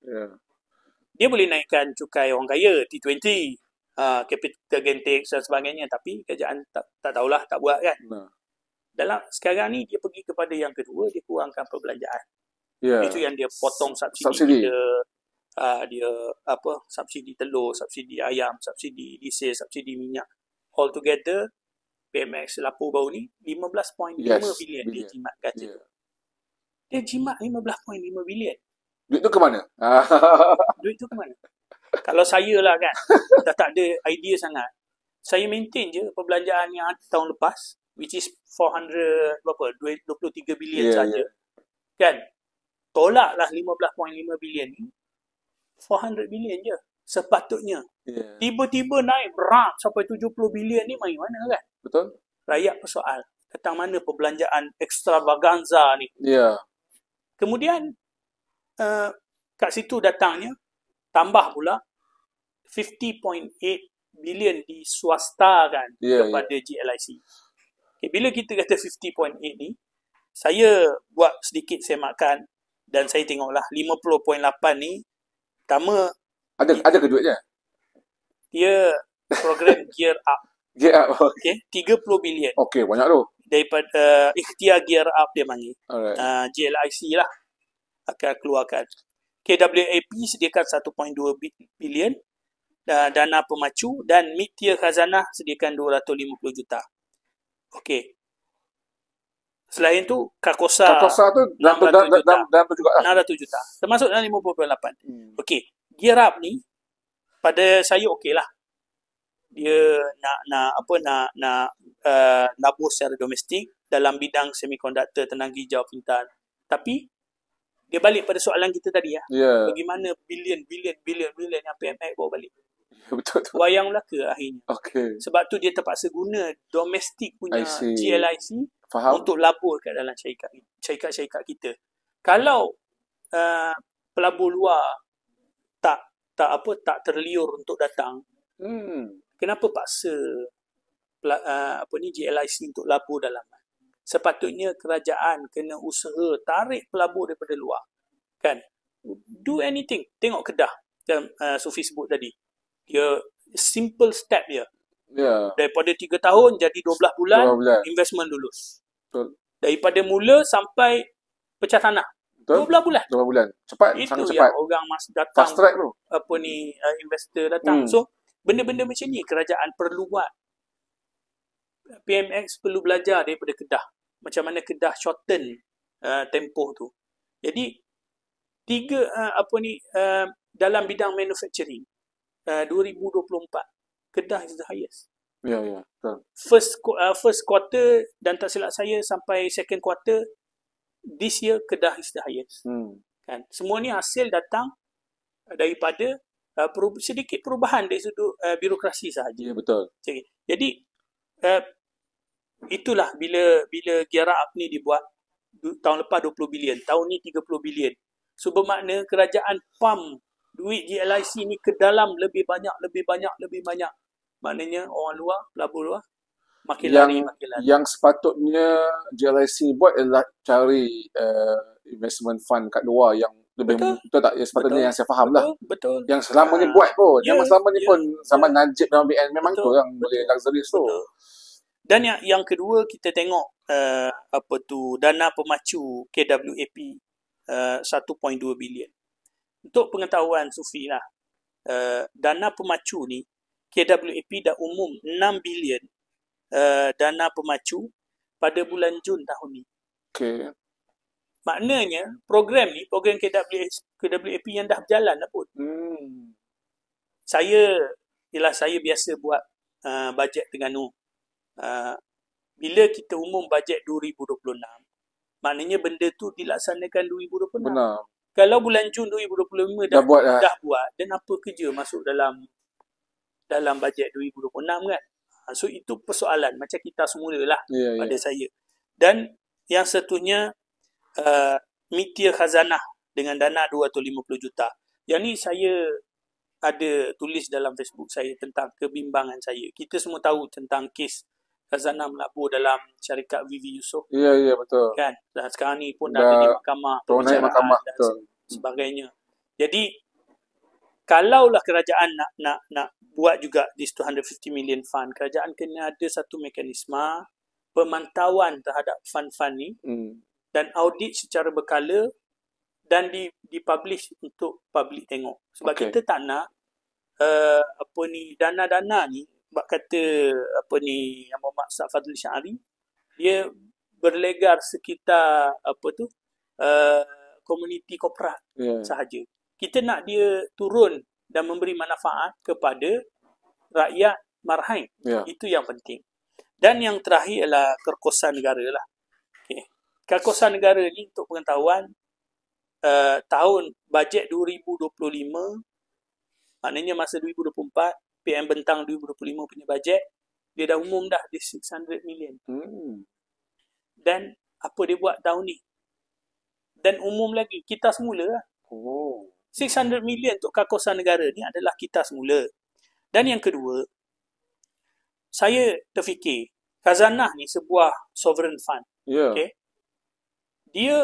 Dia boleh naikkan cukai orang kaya, T20. Capital gain tax dan sebagainya, tapi kerajaan tak tahulah, tak buat kan. Dalam sekarang ni dia pergi kepada yang kedua, dia kurangkan perbelanjaan. Itu yang dia potong subsidi. Dia subsidi telur, subsidi ayam, subsidi diesel, subsidi minyak. All together PMX lapor baru ni 15.5 bilion dia jimat kata. Dia jimat 15.5 bilion. Duit tu ke mana? Duit tu ke mana? Kalau saya lah kan, dah tak ada idea sangat. Saya maintain je perbelanjaan yang tahun lepas, which is 23 bilion saja. Kan? Tolaklah 15.5 bilion ni, 400 bilion je. Sepatutnya. Tiba-tiba naik berat sampai 70 bilion ni main mana kan? Betul. Rakyat persoal, datang mana perbelanjaan extravaganza ni? Kemudian, kat situ datangnya, tambah pula 50.8 bilion diswastakan kepada GLIC. Bila kita kata 50.8 ni, saya buat sedikit semakan dan saya tengoklah 50.8 ni pertama ada ke duitnya? Dia program Gear Up. 30 bilion. Banyak tu. Daripada ikhtiar Gear Up dia panggil. GLIC lah akan keluarkan. KWAP sediakan 1.2 bilion dana pemacu dan mid-tier khazanah sediakan 250 juta. Selain tu Kakosa tu dalam tu juga 600 juta. Termasuk dalam 50.8. Gear Up ni pada saya lah. Dia nak labur secara domestik dalam bidang semikonduktor, tenaga hijau, pintar. Tapi dia balik pada soalan kita tadi bagaimana bilion yang PMX bawa balik. Betul. Wayang Melaka akhirnya. Sebab tu dia terpaksa guna domestik punya GLIC untuk labur kat dalam syarikat kita. Kalau pelabur luar tak terliur untuk datang, kenapa paksa GLIC untuk labur dalaman? Sepatutnya kerajaan kena usaha tarik pelabur daripada luar. Kan? Do anything. Tengok Kedah. Sufi sebut tadi. Dia simple step dia. Daripada 3 tahun jadi 12 bulan. Investment lulus. Betul. Daripada mula sampai pecah tanah. 12 bulan. 12 bulan. Cepat, itu sangat yang cepat. Orang datang. Fast track tu. Investor datang. So, benda-benda macam ni kerajaan perlu buat. PMX perlu belajar daripada Kedah. Macam mana Kedah shorten tempoh tu. Jadi 3 dalam bidang manufacturing 2024 Kedah is the highest. Betul. First quarter dan tak silap saya sampai second quarter this year Kedah is the highest. Kan? Semua ni hasil datang daripada sedikit perubahan dari sudut birokrasi sahaja. Betul. Jadi itulah bila Gear Up ni dibuat tahun lepas 20 bilion, tahun ni 30 bilion. So bermakna kerajaan pump duit GLIC ni ke dalam lebih banyak. Maknanya orang luar, pelabur luar makin lari. Yang sepatutnya GLIC buat adalah cari investment fund kat luar yang lebih betul tak? Sepatutnya yang saya faham lah. Betul. Yang selama ni buat pun. Yang selama ni pun sama Najib dan BN memang tu yang boleh luxurious tu. Dan yang kedua kita tengok dana pemacu KWAP 1.2 bilion. Untuk pengetahuan Sufi lah, dana pemacu ni KWAP dah umum 6 bilion dana pemacu pada bulan Jun tahun ni. Okay. Maknanya program KWAP yang dah berjalan dah pun. Saya biasa buat bajet Terengganu. Bila kita umum bajet 2026, maknanya benda tu dilaksanakan 2026. Benar. Kalau bulan Jun 2025 dah buat, dan apa kerja masuk dalam bajet 2026 kan? So itu persoalan macam kita semula lah pada saya. Dan yang satunya Mitia Khazanah dengan dana 250 juta. Yang ni saya ada tulis dalam Facebook saya tentang kebimbangan saya. Kita semua tahu tentang kes Khazanah melabur dalam syarikat Vivi Yusof. Ya, betul. Kan? Dan sekarang ni pun dah ada di mahkamah, pembicaraan dan sebagainya. Jadi kalaulah kerajaan nak buat juga this 250 million fund, kerajaan kena ada satu mekanisme pemantauan terhadap fund-fund ni dan audit secara berkala dan dipublish untuk public tengok. Sebab kita tak nak dana-dana ni, sebab kata yang Muhammad Fadli Syari, dia berlegar sekitar komuniti korporat sahaja. Kita nak dia turun dan memberi manfaat kepada rakyat Marhain. Itu yang penting. Dan yang terakhir adalah kerkosan negara lah. Okay. Kerkosan negara ni untuk pengetahuan, tahun bajet 2025, maknanya masa 2024, PM bentang 2025 punya bajet, dia dah umum dah di 600 million. Dan apa dia buat tahun ni? Dan umum lagi, kita semula lah. 600 million untuk kerkosan negara ni adalah kita semula. Dan yang kedua, saya terfikir, Khazanah ni sebuah sovereign fund. Okay? Dia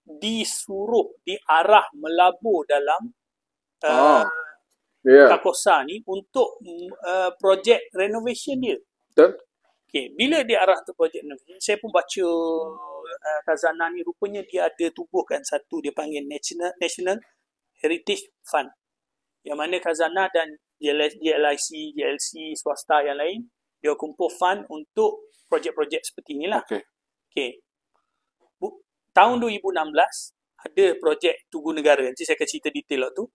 disuruh, diarah melabur dalam kerkosan ni untuk projek renovation dia. Okay. Bila dia arah untuk projek renovation, saya pun baca Khazanah ni, rupanya dia ada tubuhkan satu, dia panggil National Heritage Fund. Yang mana Khazanah dan GLIC, GLC, swasta yang lain, dia kumpul fund untuk projek-projek seperti inilah. Okay. Tahun 2016, ada projek Tugu Negara. Nanti saya akan cerita detail tu.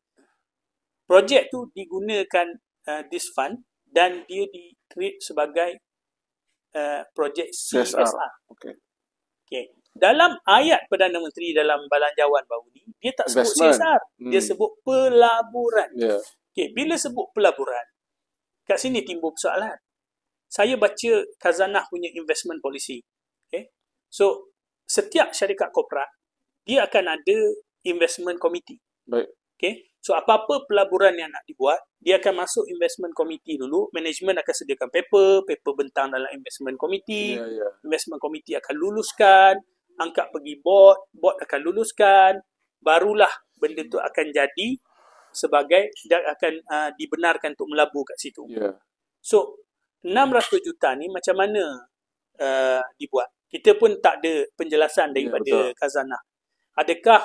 Projek tu digunakan this fund dan dia di-treat sebagai projek CSR. Okay. Dalam ayat Perdana Menteri dalam Belanjawan baru ni, dia tak sebut CSR. Dia sebut pelaburan. Okay. Bila sebut pelaburan, kat sini timbul persoalan. Saya baca Khazanah punya investment policy. Okay. So, setiap syarikat korporat, dia akan ada investment committee. Okay. So, apa-apa pelaburan yang nak dibuat, dia akan masuk investment committee dulu. Management akan sediakan paper bentang dalam investment committee. Investment committee akan luluskan, angkat pergi board akan luluskan, barulah benda tu akan jadi sebagai, dia akan dibenarkan untuk melabur kat situ. So, 600 juta ni macam mana dibuat? Kita pun tak ada penjelasan daripada Khazanah. Adakah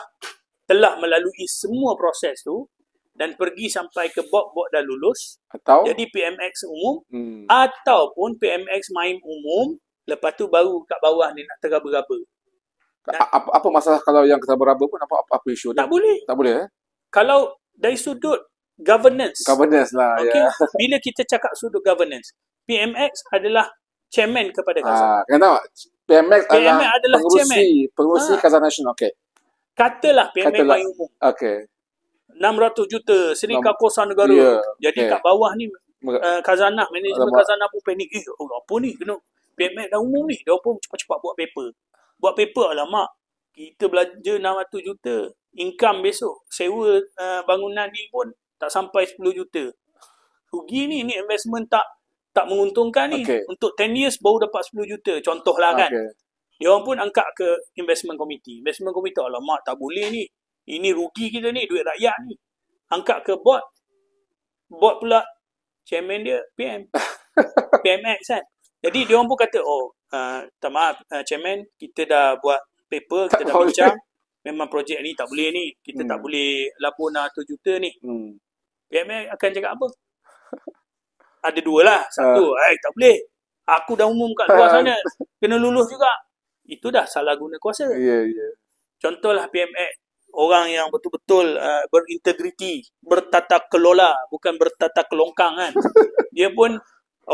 telah melalui semua proses tu dan pergi sampai ke board dah lulus, atau jadi PMX umum, ataupun PMX main umum, lepas tu baru kat bawah ni nak teraba-raba. Apa masalah kalau yang teraba-raba pun apa isu dia? Tak boleh. Kalau dari sudut governance lah. Bila kita cakap sudut governance, PMX adalah chairman kepada Khazanah. Kenapa? PMX adalah pengurusi Khazanah Nasional. Katalah PMX main umum. 600 juta Seri Kerkosan Negara. Jadi kat bawah ni Khazanah, manajemen Khazanah pun panik. Apa ni? Kena PMX dah umum ni. Dia pun cepat-cepat buat paper. Alamak, kita belanja 600 juta. Income besok sewa bangunan ni pun tak sampai 10 juta. Rugi ni investment tak menguntungkan ni. Untuk 10 years baru dapat 10 juta. Contohlah kan. Dia orang pun angkat ke investment committee. Investment committee, alamak, tak boleh ni. Ini rugi kita ni, duit rakyat ni. Angkat ke board. Board pula, chairman dia PMX kan. Jadi dia orang pun kata, tak maaf chairman, kita dah buat paper, kita dah bincang. Memang projek ni tak boleh ni. Kita tak boleh lapor 600 juta ni. PMX akan cakap apa? ada dua lah. Satu, tak boleh. Aku dah umum kat luar sana. Kena lulus juga. Itu dah salah guna kuasa. Contohlah PMX. Orang yang betul-betul berintegriti, bertata kelola, bukan bertata kelongkang kan. Dia pun,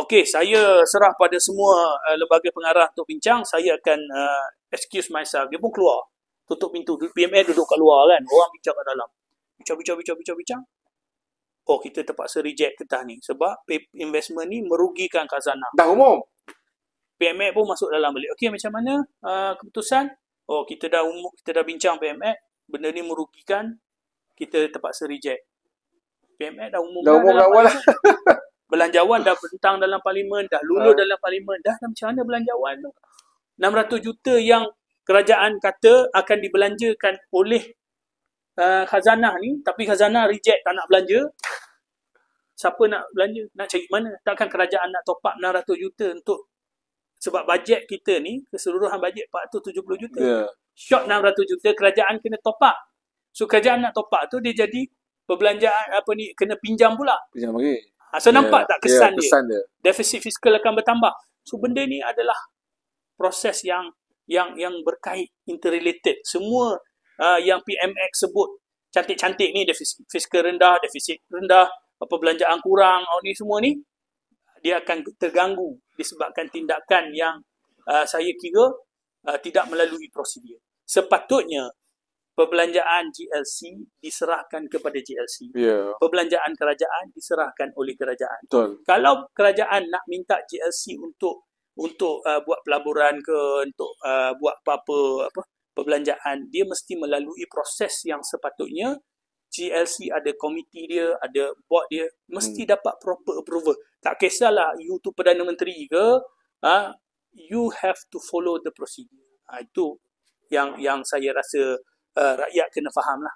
okey, saya serah pada semua lembaga pengarah untuk bincang, saya akan excuse myself. Dia pun keluar. Tutup pintu. PMX duduk kat luar kan. Orang bincang kat dalam. Bincang. Oh, kita terpaksa reject ketah ni. Sebab investment ni merugikan khazanah. Dah umum. PMX pun masuk dalam balik. Okey, macam mana keputusan? Oh, kita dah bincang PMX. Benda ni merugikan. Kita terpaksa reject. PMX dah umum dalam awal. Belanjawan dah bentang dalam parlimen. Dah lulus dalam parlimen. Dah macam mana belanjawan tu? 600 juta yang kerajaan kata akan dibelanjakan oleh khazanah ni, tapi khazanah reject, tak nak belanja. Siapa nak belanja? Nak cari mana? Takkan kerajaan nak top up 600 juta untuk, sebab bajet kita ni keseluruhan bajet 470 juta. Short 600 juta, kerajaan kena top up. So kerajaan nak top up tu dia jadi perbelanjaan kena pinjam pula. Pinjam lagi. So nampak tak kesan dia? Defisit fiskal akan bertambah. So benda ni adalah proses yang berkait, interrelated. Semua yang PMX sebut cantik-cantik ni, defisit fiskal rendah, defisit rendah, perbelanjaan kurang, ni semua ni dia akan terganggu disebabkan tindakan yang saya kira tidak melalui prosedur. Sepatutnya perbelanjaan GLC diserahkan kepada GLC. Perbelanjaan kerajaan diserahkan oleh kerajaan. Betul. Kalau kerajaan nak minta GLC untuk buat pelaburan ke, untuk buat apa-apa perbelanjaan, dia mesti melalui proses yang sepatutnya. GLC ada komiti dia, ada board dia, mesti dapat proper approval. Tak kisahlah you tu Perdana Menteri ke, you have to follow the procedure. Itu yang saya rasa rakyat kena faham lah.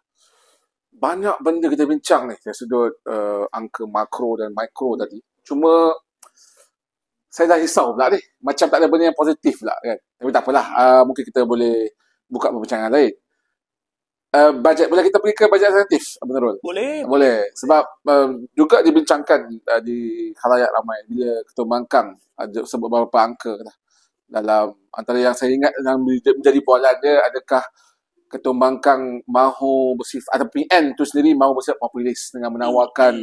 Banyak benda kita bincang ni dari sudut angka makro dan mikro tadi. Cuma saya dah risau pula ni. Macam tak ada benda yang positif pula kan. Tapi tak apalah. Mungkin kita boleh buka perbincangan lain. Bajet, boleh kita pergi ke bajet alternatif, Abang Nurul? Boleh. Sebab juga dibincangkan di khalayak ramai bila Ketua Bangkang sebut beberapa angka lah. Dalam antara yang saya ingat yang menjadi bualan dia, adakah Ketua Bangkang mahu bersifat, atau PN tu sendiri mahu bersifat populis dengan menawarkan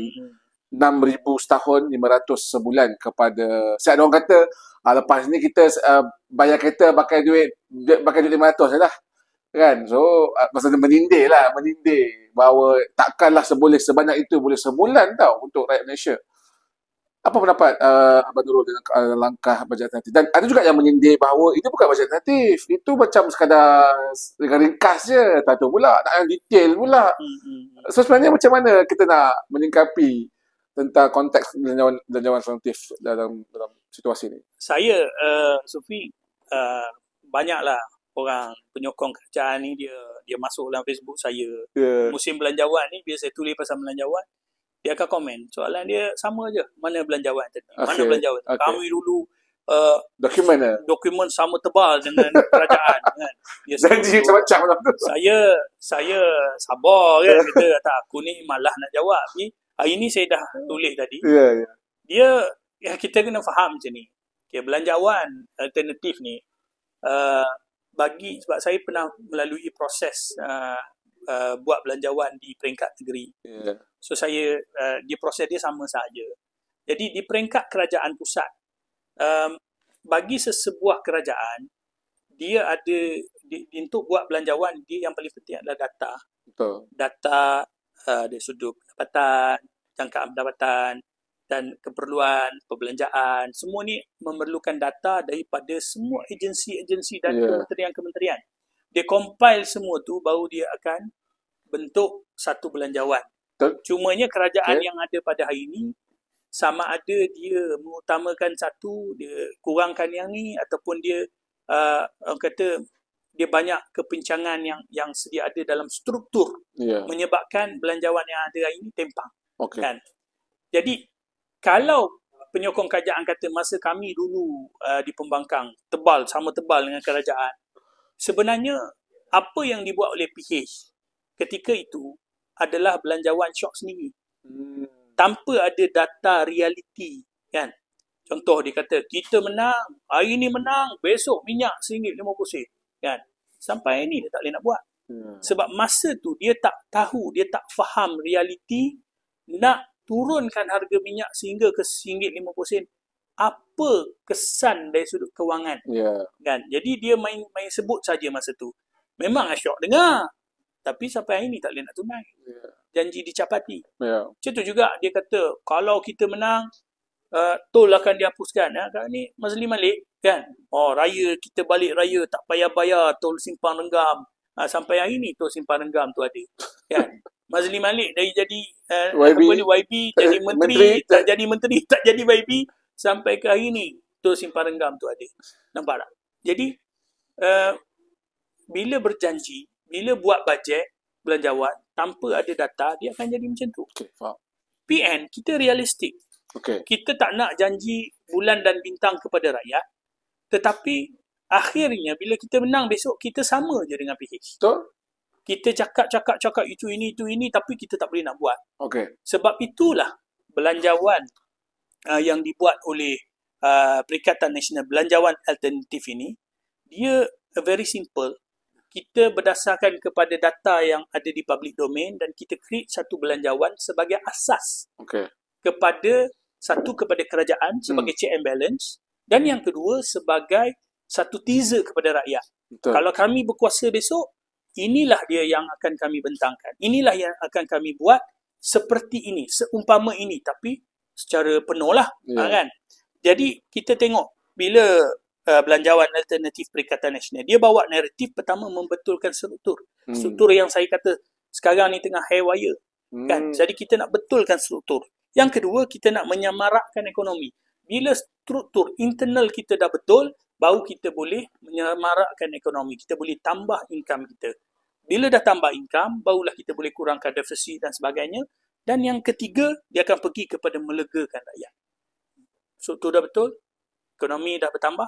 6,000 setahun, 500 sebulan kepada, saya ada orang kata lepas ni kita bayar kereta pakai duit 500 je lah kan. So maksudnya menindih bahawa takkanlah sebanyak itu boleh sebulan tau untuk rakyat Malaysia. Apa pendapat Abang Nurul dengan langkah bajet alternatif? Dan ada juga yang menyindir bahawa itu bukan bajet alternatif, itu macam sekadar ringkas je, tak tahu pula, nak yang detail pula. So sebenarnya macam mana kita nak menyingkapi tentang konteks belanjawan alternatif dalam situasi ni? Saya, Sufi, banyaklah orang penyokong kerajaan ni, dia masuk dalam Facebook saya. Musim belanjawan ni, bila saya tulis pasal belanjawan, dia akan komen. Soalan dia sama je. Mana belanjawan tadi? Mana belanjawan? Kami dulu dokumen sama tebal dengan kerajaan kan. Dia janji macam-macam lah. Saya sabar kan. Kita kata aku ni malah nak jawab. Hari ni saya dah tulis tadi. Dia kita kena faham macam ni. Okay, belanjawan alternatif ni bagi, sebab saya pernah melalui proses buat belanjawan di peringkat negeri. So saya proses dia sama saja. Jadi di peringkat kerajaan pusat, bagi sesebuah kerajaan, dia ada untuk buat belanjawan, dia yang paling penting adalah data. Betul. Data dari sudut pendapatan, jangkaan pendapatan dan keperluan perbelanjaan. Semua ni memerlukan data daripada semua agensi-agensi dan kementerian-kementerian. Dia compile semua tu, baru dia akan bentuk satu belanjawan. Cumanya kerajaan yang ada pada hari ini, sama ada dia mengutamakan satu, dia kurangkan yang ni, ataupun dia orang kata dia banyak kepincangan yang sedia ada dalam struktur, menyebabkan belanjawan yang ada hari ini tempang. Kan? Jadi kalau penyokong kerajaan kata masa kami dulu di Pembangkang sama tebal dengan kerajaan, sebenarnya apa yang dibuat oleh PH ketika itu adalah belanjawan syok sendiri. Tanpa ada data realiti Kan? Contoh dia kata, kita menang, hari ni menang, besok minyak RM1.50. Kan? Sampai ni dia tak boleh nak buat. Sebab masa tu dia tak tahu, dia tak faham realiti nak turunkan harga minyak sehingga ke RM1.50. Apa kesan dari sudut kewangan? Kan? Jadi dia main sebut saja masa tu. Memang asyok dengar. Tapi sampai hari ni tak boleh nak tunai. Janji dicapati. Macam tu juga dia kata, kalau kita menang, tol akan dihapuskan. Kan ni Mazli Malik kan. Raya kita balik raya tak payah bayar tol Simpang Renggam. Sampai hari ni tol Simpang Renggam tu ada. Kan. Mazli Malik dari jadi YB jadi menteri, tak jadi menteri, tak jadi YB, sampai ke hari ni tol Simpang Renggam tu ada. Nampak tak? Jadi bila berjanji, bila buat bajet belanjawan tanpa ada data, dia akan jadi macam tu. Faham. PN kita realistik. Kita tak nak janji bulan dan bintang kepada rakyat, tetapi akhirnya bila kita menang besok, kita sama je dengan PH. Betul. Kita cakap itu ini, tapi kita tak boleh nak buat. Sebab itulah belanjawan yang dibuat oleh Perikatan Nasional Belanjawan Alternatif ini, dia very simple. Kita berdasarkan kepada data yang ada di public domain dan kita create satu belanjawan sebagai asas kepada kerajaan sebagai check and balance, dan yang kedua sebagai satu teaser kepada rakyat. Kalau kami berkuasa besok, inilah dia yang akan kami bentangkan. Inilah yang akan kami buat seperti ini, seumpama ini, tapi secara penuh lah. Kan? Jadi kita tengok bila belanjawan alternatif Perikatan Nasional, dia bawa naratif pertama membetulkan struktur. Struktur yang saya kata sekarang ni tengah haywire. Kan? Jadi kita nak betulkan struktur. Yang kedua, kita nak menyamarakkan ekonomi. Bila struktur internal kita dah betul, baru kita boleh menyamarakkan ekonomi. Kita boleh tambah income kita. Bila dah tambah income, barulah kita boleh kurangkan defisit dan sebagainya. Dan yang ketiga, dia akan pergi kepada melegakan rakyat. Struktur dah betul, ekonomi dah bertambah,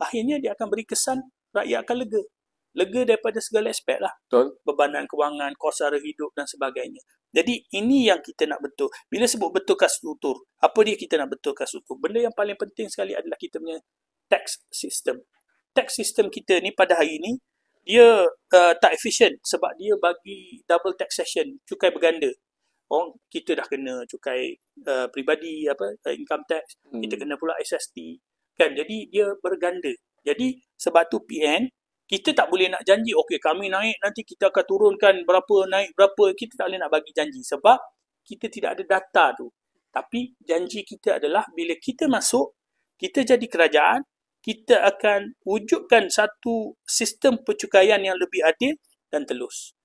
akhirnya dia akan beri kesan rakyat akan lega. Lega daripada segala aspek lah. Bebanan kewangan, kos sara hidup dan sebagainya. Jadi ini yang kita nak betul. Bila sebut betulkan struktur, apa dia kita nak betulkan struktur? Benda yang paling penting sekali adalah kita punya tax system. Tax system kita ni pada hari ni, dia tak efisien sebab dia bagi double taxation, cukai berganda. Kita dah kena cukai peribadi, income tax, kita kena pula SST. Kan? Jadi dia berganda. Jadi sebab tu PN, kita tak boleh nak janji, okey kami naik, nanti kita akan turunkan berapa, naik berapa. Kita tak boleh nak bagi janji sebab kita tidak ada data tu. Tapi janji kita adalah bila kita masuk, kita jadi kerajaan, kita akan wujudkan satu sistem percukaian yang lebih adil dan telus.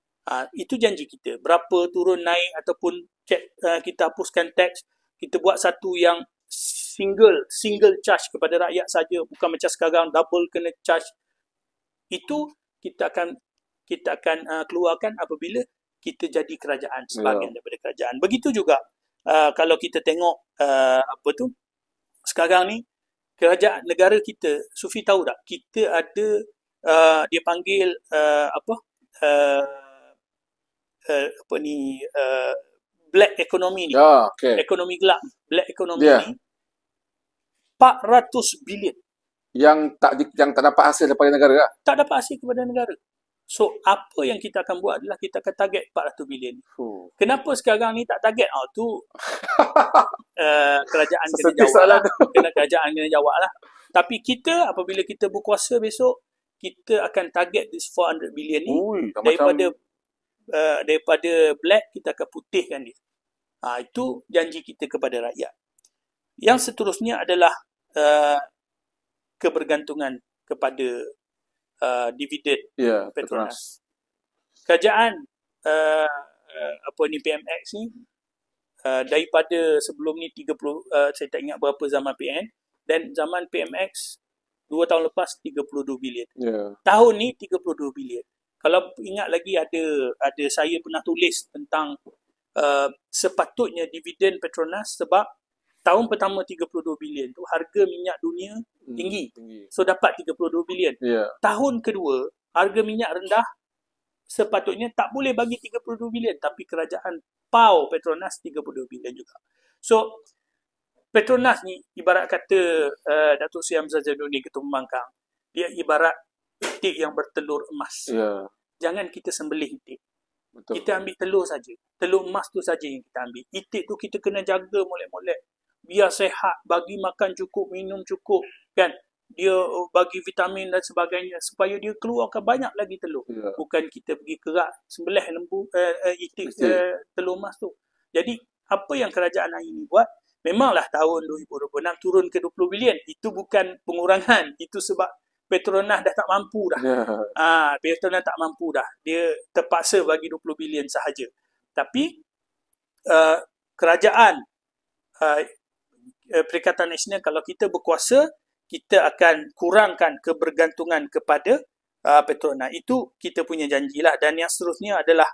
Itu janji kita. Berapa turun naik ataupun kita hapuskan teks, kita buat satu yang single charge kepada rakyat saja, bukan macam sekarang double kena charge. Itu kita akan keluarkan apabila kita jadi kerajaan, sebahagian daripada kerajaan. Begitu juga kalau kita tengok sekarang ni kerajaan negara kita, Sufi tahu tak, kita ada dia panggil black economy ni. Ekonomi gelap, black economy ni 400 bilion yang tak dapat hasil daripada negara lah. Tak dapat hasil kepada negara. So apa yang kita akan buat adalah kita akan target 400 bilion. Kenapa sekarang ni tak target? Tu kerajaan kena jawab lah. Kerajaan kena jawab lah. Tapi kita apabila kita berkuasa besok, kita akan target this 400 bilion ni. Daripada black, kita akan putihkan dia. Itu janji kita kepada rakyat. Yang seterusnya adalah kebergantungan kepada dividen Petronas. Kerajaan PMX ni daripada sebelum ni 30, saya tak ingat berapa zaman PN, dan zaman PMX 2 tahun lepas 32 bilion. Tahun ni 32 bilion. Kalau ingat lagi ada saya pernah tulis tentang sepatutnya dividen Petronas, sebab tahun pertama 32 bilion tu harga minyak dunia tinggi. So dapat 32 bilion. Tahun kedua harga minyak rendah, sepatutnya tak boleh bagi 32 bilion, tapi kerajaan pau Petronas 32 bilion juga. So Petronas ni ibarat kata Datuk Seri Hamzah Zainuddin Ketua Pembangkang, dia ibarat itik yang bertelur emas. Jangan kita sembelih itik. Betul. Kita ambil telur saja. Telur emas tu saja yang kita ambil. Itik tu kita kena jaga molek-molek. Biar sehat, bagi makan cukup, minum cukup, kan? Dia bagi vitamin dan sebagainya supaya dia keluarkan banyak lagi telur. Bukan kita pergi kerak sembelih lembu itik telur emas tu. Jadi apa yang kerajaan hari ini buat, memanglah tahun 2026 turun ke 20 bilion. Itu bukan pengurangan. Itu sebab Petronas dah tak mampu dah. Petronas tak mampu dah. Dia terpaksa bagi 20 bilion sahaja. Tapi kerajaan Perikatan Nasional, kalau kita berkuasa, kita akan kurangkan kebergantungan kepada Petronas. Itu kita punya janjilah. Dan yang seterusnya adalah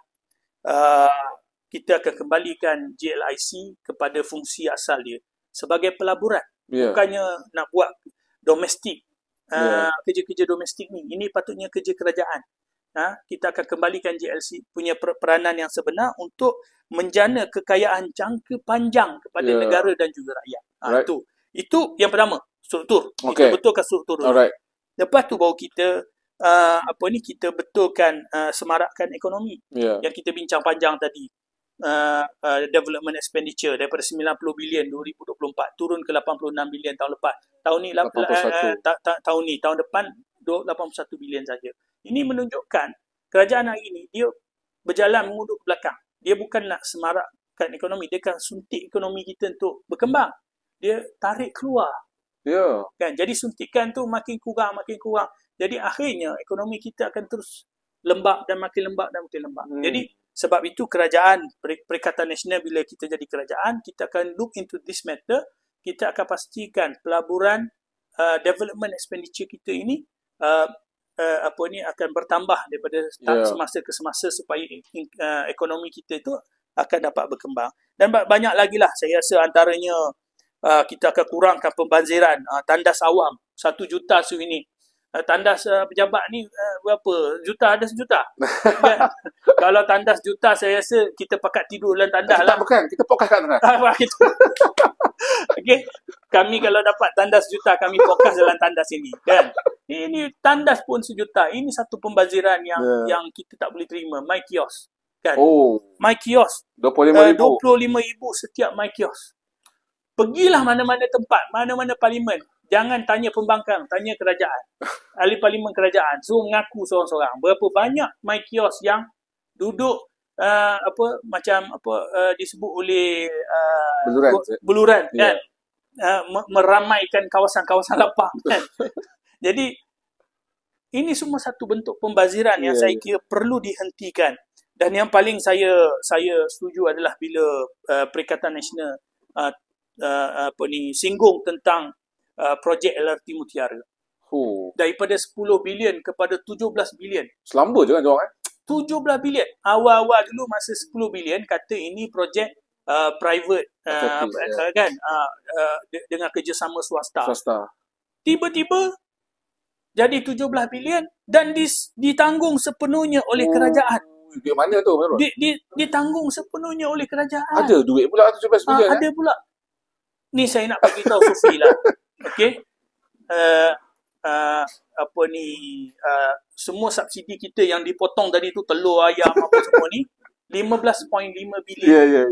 kita akan kembalikan GLIC kepada fungsi asal dia sebagai pelaburan. Bukannya nak buat domestik, kerja-kerja domestik ni. Ini patutnya kerja kerajaan. Kita akan kembalikan GLC punya peranan yang sebenar untuk menjana kekayaan jangka panjang kepada negara dan juga rakyat. Itu yang pertama, struktur. Kita betulkan struktur dulu. Lepas tu baru kita kita betulkan semarakkan ekonomi. Yang kita bincang panjang tadi. Development expenditure daripada 90 bilion 2024 turun ke 86 bilion tahun lepas. Tahun depan 81 bilion saja. Ini menunjukkan kerajaan hari ini dia berjalan mengundur ke belakang. Dia bukan nak semarakkan ekonomi, dia akan suntik ekonomi kita untuk berkembang. Dia tarik keluar. Kan? Jadi suntikan tu makin kurang. Jadi akhirnya ekonomi kita akan terus lembab dan makin lembab. Jadi sebab itu kerajaan Perikatan Nasional, bila kita jadi kerajaan, kita akan look into this matter. Kita akan pastikan pelaburan development expenditure kita ini akan bertambah daripada semasa ke semasa supaya ekonomi kita itu akan dapat berkembang. Dan banyak lagi lah, saya rasa antaranya kita akan kurangkan pembanziran tandas awam 1 juta ini. Tandas pejabat ni berapa? Juta, ada 1 juta. Kan? Kalau tandas juta, saya rasa kita pakat tidur dalam tandas lah. Bukan, kita podcast kat tengah. Okay. Kami kalau dapat tandas juta, kami podcast dalam tandas ini. Kan? Ini tandas pun 1 juta. Ini satu pembaziran yang kita tak boleh terima. My Kiosk. Kan? My Kiosk. 25,000 setiap My Kiosk. Pergilah mana-mana tempat, mana-mana parlimen. Jangan tanya pembangkang, tanya kerajaan. Ahli parlimen kerajaan. So mengaku seorang-seorang. Berapa banyak My Kiosk yang duduk disebut oleh buluran kan? Meramaikan kawasan-kawasan lapang kan? Jadi ini semua satu bentuk pembaziran yang saya kira perlu dihentikan. Dan yang paling saya setuju adalah bila Perikatan Nasional singgung tentang projek LRT Mutiara. Daripada 10 bilion kepada 17 bilion. Selamba je kan diorang 17 bilion. Awal-awal dulu masa 10 bilion kata ini projek private kan dengan kerjasama swasta. Tiba-tiba jadi 17 bilion dan ditanggung sepenuhnya oleh kerajaan. Duit mana tu? Ditanggung sepenuhnya oleh kerajaan. Ada duit pula 17 bilion. Ada pula. Ni saya nak bagi tahu Sufi lah. Okey. Semua subsidi kita yang dipotong tadi tu, telur, ayam, apa semua ni 15.5 bilion.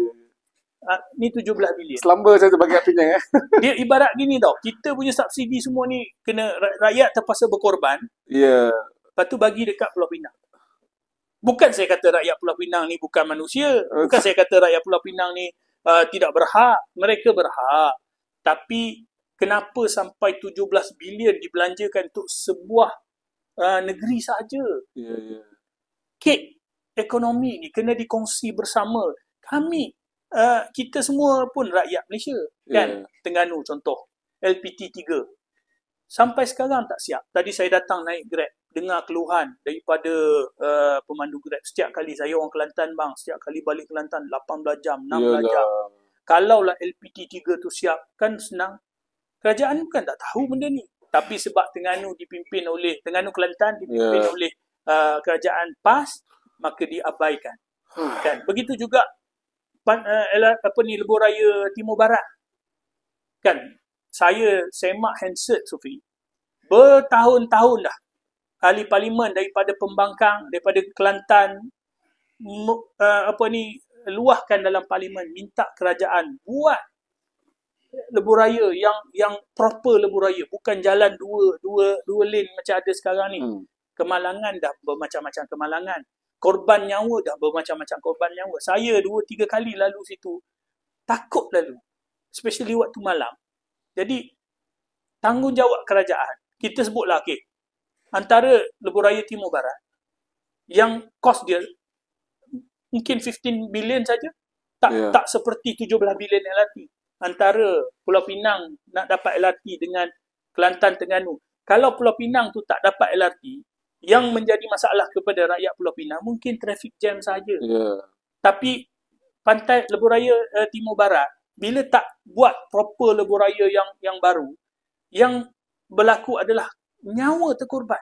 Ni 17 bilion. Selamba saya tu bagi Penang Dia ibarat gini tau. Kita punya subsidi semua ni kena rakyat terpaksa berkorban. Lepas tu bagi dekat Pulau Pinang. Bukan saya kata rakyat Pulau Pinang ni bukan manusia. Bukan saya kata rakyat Pulau Pinang ni tidak berhak. Mereka berhak. Tapi kenapa sampai 17 bilion dibelanjakan untuk sebuah negeri saja? Kek ekonomi ni kena dikongsi bersama. Kita semua pun rakyat Malaysia. Kan? Terengganu contoh. LPT 3. Sampai sekarang tak siap. Tadi saya datang naik Grab. Dengar keluhan daripada pemandu Grab. Setiap kali saya orang Kelantan bang. Setiap kali balik Kelantan 18 jam, 16 jam. Kalaulah LPT 3 tu siap, kan senang. Kerajaan bukan tak tahu benda ni. Tapi sebab Terengganu Kelantan dipimpin oleh kerajaan PAS, maka diabaikan. Kan? Begitu juga lebuh raya Timur Barat. Kan, saya semak handset, Sufi, bertahun-tahun dah. Ahli parlimen daripada Pembangkang, daripada Kelantan, luahkan dalam parlimen, minta kerajaan buat lebuh raya yang proper lebuh raya, bukan jalan dua lane macam ada sekarang ni. Kemalangan dah bermacam-macam kemalangan, korban nyawa dah bermacam-macam korban nyawa. Saya 2-3 kali lalu situ, takut lalu, especially waktu malam. Jadi tanggungjawab kerajaan, kita sebutlah, okey, antara lebuh raya Timur Barat yang kos dia mungkin 15 bilion saja, tak seperti 17 bilion LRT. Antara Pulau Pinang nak dapat LRT dengan Kelantan Terengganu. Kalau Pulau Pinang tu tak dapat LRT, yang menjadi masalah kepada rakyat Pulau Pinang mungkin traffic jam saja. Tapi pantai lebuh raya Timur Barat, bila tak buat proper lebuh raya yang baru, yang berlaku adalah nyawa terkorban.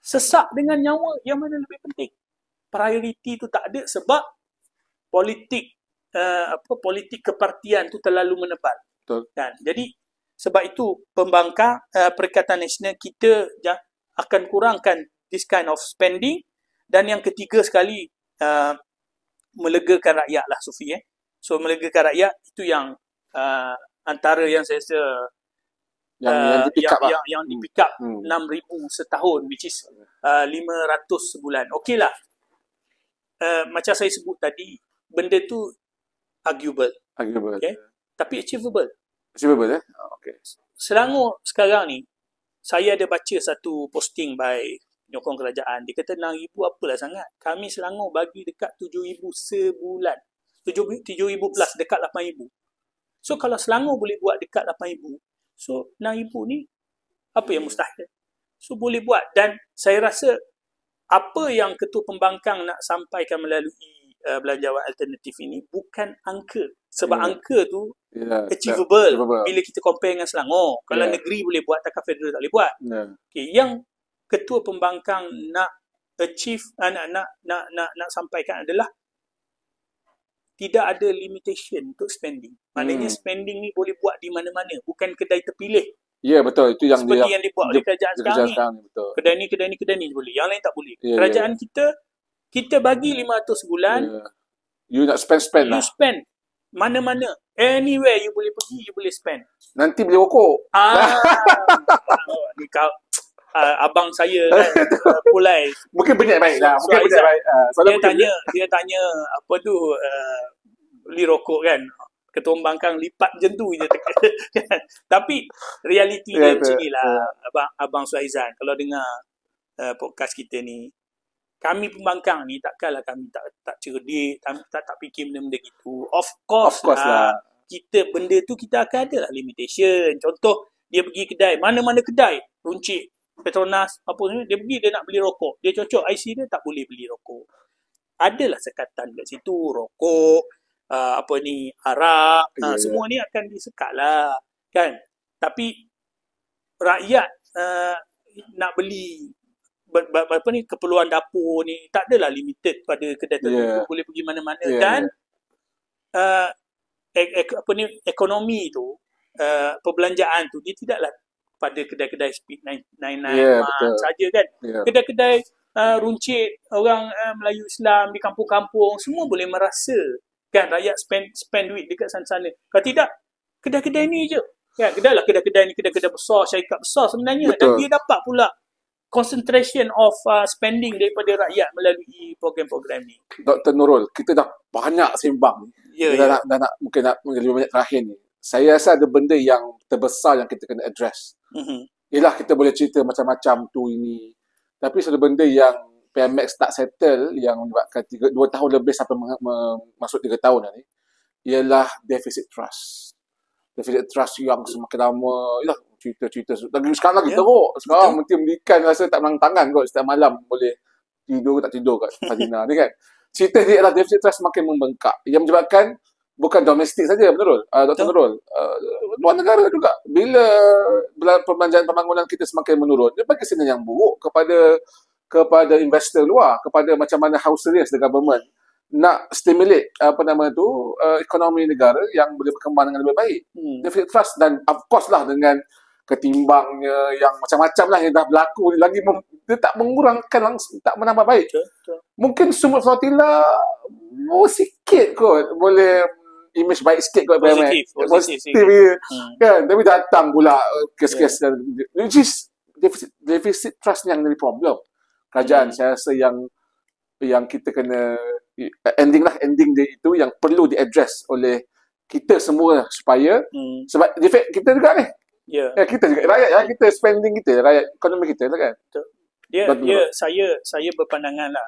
Sesak dengan nyawa, yang mana lebih penting? Priority tu tak ada sebab politik kepartian tu terlalu menebal. Kan? Jadi sebab itu Pembangkang Perikatan Nasional kita akan kurangkan this kind of spending. Dan yang ketiga sekali, melegakan rakyat lah, Sufi. So melegakan rakyat itu yang antara yang saya rasa yang di-pick up 6,000 setahun, which is 500 sebulan. Okey lah. Macam saya sebut tadi, benda tu arguable. Okay? Tapi achievable. Okay. Selangor sekarang ni, saya ada baca satu posting by penyokong kerajaan. Dia kata 6,000 apalah sangat. Kami Selangor bagi dekat 7,000 sebulan. 7,000 plus, dekat 8,000. So kalau Selangor boleh buat dekat 8,000, so 6,000 ni apa yang mustahil? So boleh buat. Dan saya rasa apa yang Ketua Pembangkang nak sampaikan melalui belanjawan alternatif ini bukan angka. Sebab angka tu achievable bila kita compare dengan Selangor. Kalau negeri boleh buat, takkan federal tak boleh buat. Okay, yang Ketua Pembangkang nak achieve, nak sampaikan adalah tidak ada limitation untuk spending. Maknanya spending ni boleh buat di mana-mana, bukan kedai terpilih. Ya, betul. Itu yang seperti yang dibuat oleh kerajaan sekarang ni. Betul. Kedai ni boleh, yang lain tak boleh. Kerajaan kita bagi 500 sebulan. You nak spend lah. You spend. Mana-mana. Anywhere you boleh pergi, you boleh spend. Nanti beli rokok. Ni kau, abang saya kan, Pulai. Mungkin berniat baik lah. Dia tanya apa tu, beli rokok kan. Ketua Pembangkang lipat macam tu je. Tapi realiti dia macam ni lah, Abang Suhaizan. Kalau dengar podcast kita ni, kami Pembangkang ni takkanlah kami tak cerdik, tak fikir benda-benda gitu. Of course lah. Kita benda tu kita akan ada lah limitation. Contoh, dia pergi kedai, mana-mana kedai, runcit, Petronas, apa ni, dia pergi, dia nak beli rokok. Dia cocok IC dia, tak boleh beli rokok. Adalah sekatan kat situ, rokok, arak, semua ni akan disekat lah. Kan? Tapi rakyat nak beli keperluan dapur ni tak adalah limited pada kedai tertentu, boleh pergi mana-mana. Dan ekonomi tu, perbelanjaan tu, dia tidaklah pada kedai-kedai speed 999 saja kan. Kedai-kedai runcit orang Melayu Islam di kampung-kampung semua boleh merasa kan rakyat spend duit dekat sana-sana. Kalau tidak, kedai-kedai ni je kan. Kedai-kedai ni kedai-kedai besar, syarikat besar sebenarnya. Dan dia dapat pula concentration of spending daripada rakyat melalui program-program ni. Dr. Nurul, kita dah banyak sembang. Dah nak mungkin 5 minit terakhir ni. Saya rasa ada benda yang terbesar yang kita kena address. Yelah, kita boleh cerita macam-macam tu ini. Tapi satu benda yang PMX tak settle, yang menyebabkan 2 tahun lebih sampai masuk 3 tahun ni, ialah deficit trust. Deficit trust yang semakin lama, yalah, cerita-cerita. Sekarang lagi teruk. Sekarang Menteri Pendidikan rasa tak menang tangan kot. Setiap malam boleh tidur tak tidur kat Fadina ni kan. Cerita dia adalah deficit trust semakin membengkak. Yang menyebabkan bukan domestik saja, Nurul, Dr. Nurul. Luar negara juga. Bila perbelanjaan pembangunan kita semakin menurun, dia bagi signal yang buruk kepada investor luar, kepada macam mana how serious the government nak stimulate ekonomi negara yang boleh berkembang dengan lebih baik. Deficit trust, dan of course lah dengan ketimbangnya yang macam-macam lah yang dah berlaku lagi, dia tak mengurangkan langsung, tak menambah baik. Mungkin sumber Flotilla sikit kot boleh image baik sikit kot, positif kan, tapi datang pula kes-kes which is deficit trust yang jadi problem kerajaan. Saya rasa yang kita kena ending dia itu yang perlu di-address oleh kita semua, supaya sebab defect kita juga ni. Kita juga rakyat, kita spending kita, rakyat ekonomi kita lah kan. Saya berpandangan lah,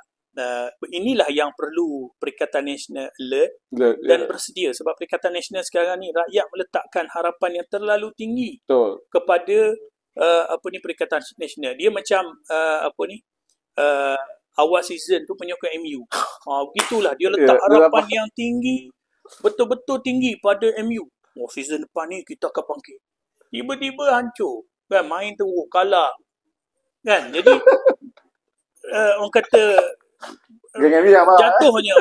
inilah yang perlu Perikatan Nasional alert dan bersedia, sebab Perikatan Nasional sekarang ni rakyat meletakkan harapan yang terlalu tinggi kepada Perikatan Nasional. Dia macam awal season tu penyokong MU. Begitulah dia letak harapan yang tinggi, betul-betul tinggi pada MU. Season depan ni kita akan bangkit. Tiba-tiba hancur. Kan, main teruk, kalah. Kan? Jadi orang kata jatuhnya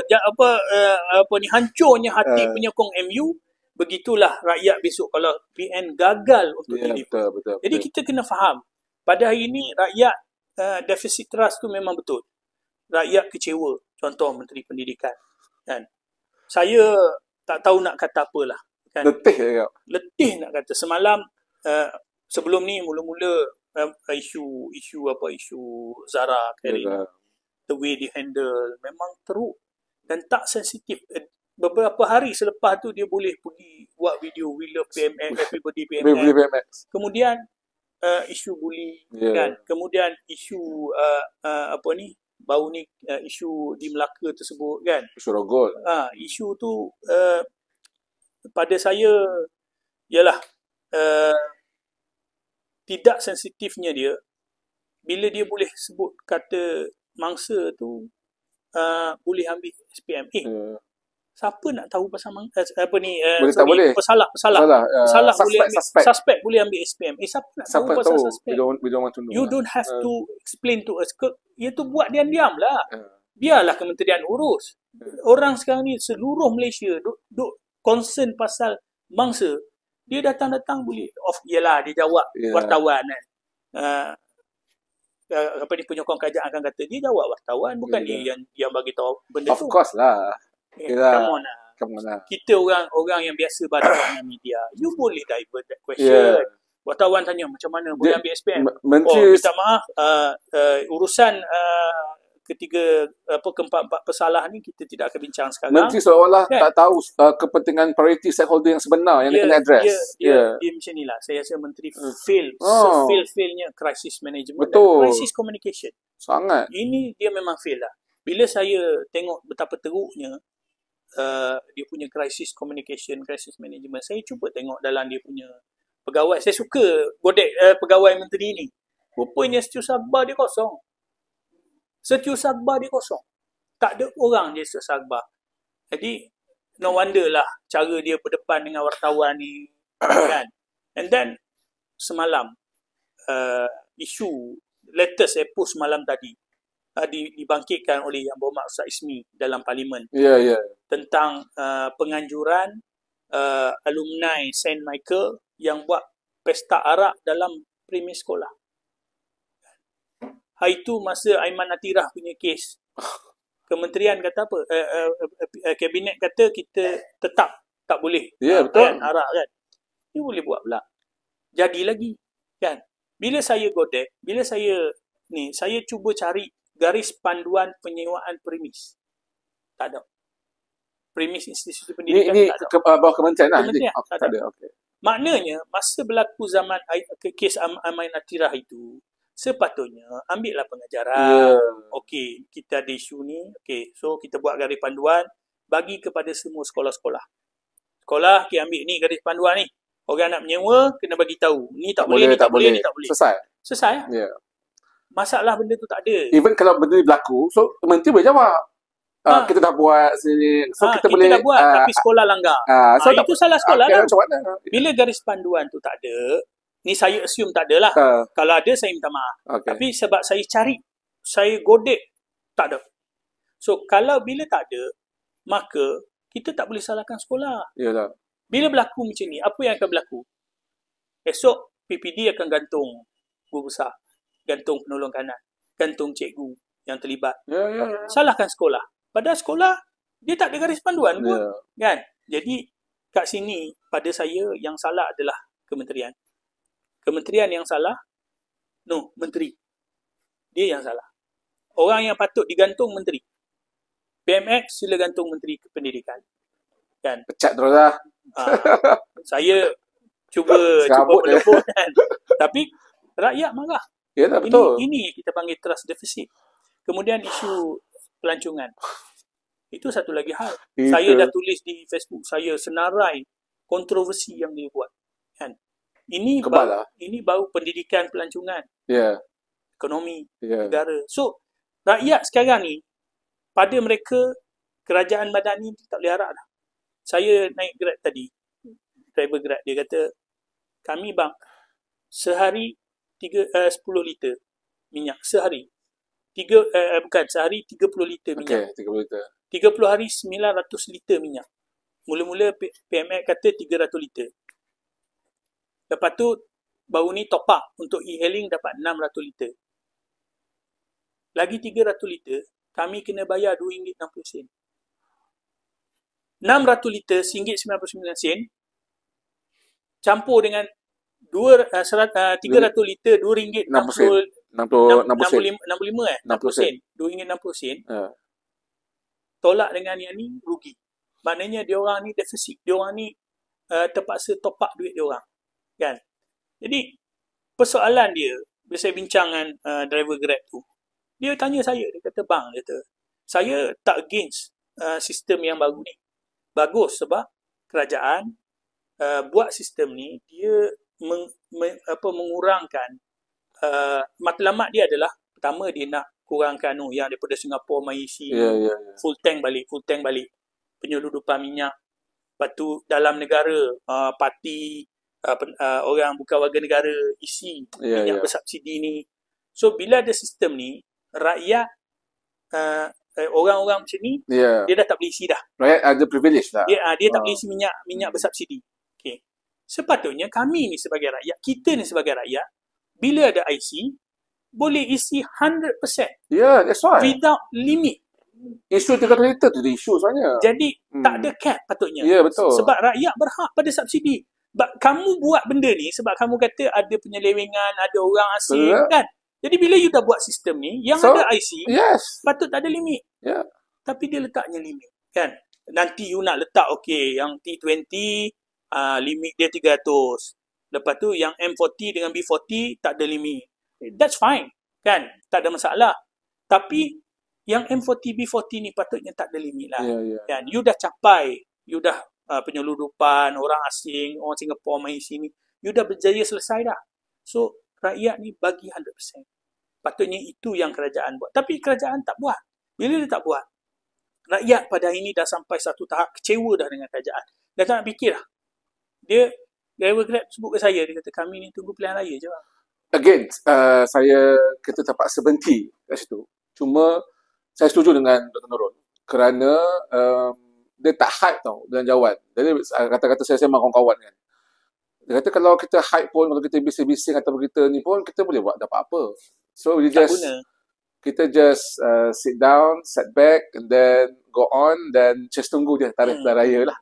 hancurnya hati penyokong MU. Begitulah rakyat besok kalau PN gagal untuk dilipat. Betul. Jadi kita kena faham, pada hari ini rakyat deficit trust tu memang betul. Rakyat kecewa. Contoh Menteri Pendidikan. Kan? Saya tak tahu nak kata apalah. Kan? Letih nak kata. Semalam sebelum ni mula-mula isu Zara Karim, the way dia handle memang teruk dan tak sensitif. Beberapa hari selepas tu dia boleh pergi buat video We Love PMX, Everybody PMX. Kemudian isu bully, kan. Kemudian isu baru ni isu di Melaka tersebut, kan. Isu rogol. Isu tu pada saya ialah tidak sensitifnya dia bila dia boleh sebut kata mangsa tu boleh ambil SPM. Siapa nak tahu pasal pesalah boleh suspect boleh ambil SPM. Siapa nak tahu pasal suspect? We don't want to know. You don't have to explain to us. Ia tu buat diam-diam lah. Biarlah kementerian urus. Orang sekarang ni seluruh Malaysia duk concern pasal mangsa. Dia datang-datang boleh yelah dia jawab wartawan kan. Penyokong kerajaan akan kata dia jawab wartawan, bukan dia yang bagi tahu benda tu. Of course lah. Come on lah. Kita orang yang biasa baca dengan media, you boleh divert that question. Wartawan tanya macam mana boleh ambil SPM. Minta maaf, urusan ketiga keempat pesalah ni kita tidak akan bincang sekarang. Menteri seolah-olah tak tahu kepentingan priority stakeholder yang sebenar yang kena address. Dia macam ni lah. Saya rasa Menteri failnya crisis management dan crisis communication. Sangat. Ini dia memang fail lah. Bila saya tengok betapa teruknya dia punya crisis communication, crisis management, saya cuba tengok dalam dia punya pegawai. Saya suka godek pegawai menteri ni. Rupanya setiausaha dia kosong. Tak ada orang je setiausaha. Jadi no wonder lah cara dia berdepan dengan wartawan ni, kan. And then semalam isu latest saya post malam tadi dibangkitkan oleh Yang Berhormat Ustaz Ismi dalam parlimen. Tentang penganjuran alumni St. Michael yang buat pesta arak dalam premis sekolah. Hari tu masa Aiman Atirah punya kes, kementerian kata apa? Kabinet kata kita tetap tak boleh betul. Arak, kan. Dia boleh buat pula. Jadi lagi, kan. Bila saya godek, saya cuba cari garis panduan penyewaan premis. Tak ada. Premis institusi pendidikan tak ada. Bawah kementerian lah. Tak ada. Okay. Maknanya, masa berlaku zaman kes Aiman Atirah itu, sepatutnya ambillah pengajaran. Okey, kita ada isu ni. Okey, so kita buat garis panduan bagi kepada semua sekolah-sekolah. Sekolah, ambil ni garis panduan ni. Orang nak menyewa kena bagi tahu. Ni tak boleh, ni tak boleh. Selesai. Masalah benda tu tak ada. Even kalau benda ni berlaku, so menteri boleh jawab. Kita dah buat sini. So kita boleh dah buat tapi sekolah langgar. So itu salah sekolah lah. Macam mana? Bila garis panduan tu tak ada, ni saya assume tak ada lah. Kalau ada, saya minta maaf. Tapi sebab saya cari, saya godek, tak ada. So, bila tak ada, maka kita tak boleh salahkan sekolah. Yalah. Bila berlaku macam ni, apa yang akan berlaku? Esok PPD akan gantung guru besar, gantung penolong kanan, gantung cikgu yang terlibat. Ya. Salahkan sekolah. Padahal sekolah dia tak ada garis panduan pun. Ya. Kan? Jadi kat sini pada saya yang salah adalah kementerian. Kementerian yang salah, menteri. Dia yang salah. Orang yang patut digantung menteri. PMX sila gantung menteri pendidikan. Kan? Pecat terus lah. Saya cuba melebut kan. Tapi rakyat marah. Yalah, betul. Ini kita panggil trust deficit. Kemudian isu pelancongan. Itu satu lagi hal. Saya dah tulis di Facebook saya senarai kontroversi yang dia buat. Kan? Ini baru pendidikan pelancongan. Ekonomi negara. So, rakyat sekarang ni pada mereka kerajaan madani tak boleh harap dah. Saya naik Grab tadi. Driver Grab dia kata, kami bang sehari 10 liter minyak sehari. Sehari 30 liter minyak. 30 liter. 30 hari 900 liter minyak. Mula-mula PMX kata 300 liter. Lepas tu baru ni top up untuk e-hailing dapat 600 liter. Lagi 300 liter, kami kena bayar RM2.60. 600 liter RM1.99 campur dengan 300 liter RM2.65 RM2.60 tolak dengan yang ni rugi. Maknanya dia orang ni defisit. Dia orang ni terpaksa top up duit dia orang. Kan? Jadi persoalan dia bila saya bincang dengan driver Grab tu, dia tanya saya, dia kata bang, saya tak against sistem yang baru ni. Bagus sebab kerajaan buat sistem ni dia mengurangkan matlamat dia adalah pertama dia nak kurangkan yang daripada Singapura Malaysia full tank balik penyeludupan minyak. Lepas tu dalam negara parti orang bukan warga negara isi minyak bersubsidi ni. So bila ada sistem ni rakyat orang-orang macam ni dia dah tak boleh isi dah. Rakyat ada privilege lah. Dia tak boleh isi minyak bersubsidi. Okay. Sepatutnya kami ni sebagai rakyat, kita ni sebagai rakyat, bila ada IC boleh isi 100%. That's why. Without limit. Isu 300 liter tu isu sebenarnya. Jadi tak ada cap patutnya. Betul. Sebab rakyat berhak pada subsidi. Kamu buat benda ni sebab kamu kata ada penyelewengan, ada orang asing kan. Jadi bila you dah buat sistem ni yang ada IC, patut tak ada limit. Tapi dia letaknya limit kan. Nanti you nak letak yang T20 limit dia 300. Lepas tu yang M40 dengan B40 tak ada limit. That's fine kan. Tak ada masalah. Tapi yang M40 B40 ni patutnya tak ada limit lah. Kan? You dah capai, you dah penyeludupan orang asing, orang Singapura main sini, you dah berjaya selesai dah. So rakyat ni bagi 100%. Patutnya itu yang kerajaan buat. Tapi kerajaan tak buat. Bila dia tak buat, rakyat pada hari ni dah sampai satu tahap kecewa dah dengan kerajaan. Dah tak nak fikir lah. Dia driver Grab sebut ke saya, dia kata kami ni tunggu pilihan raya je bang. Again, kita terpaksa berhenti kat situ. Cuma saya setuju dengan Dr. Nurul kerana dia tak hype tau belanjawan. Jadi kata-kata saya sama kawan-kawan kan. Dia kata kalau kita hype pun, kalau kita bising-bising atau kita ni pun, kita boleh buat dapat apa. So kita just sit down, set back and then go on dan just tunggu je tarikh pilihan raya lah.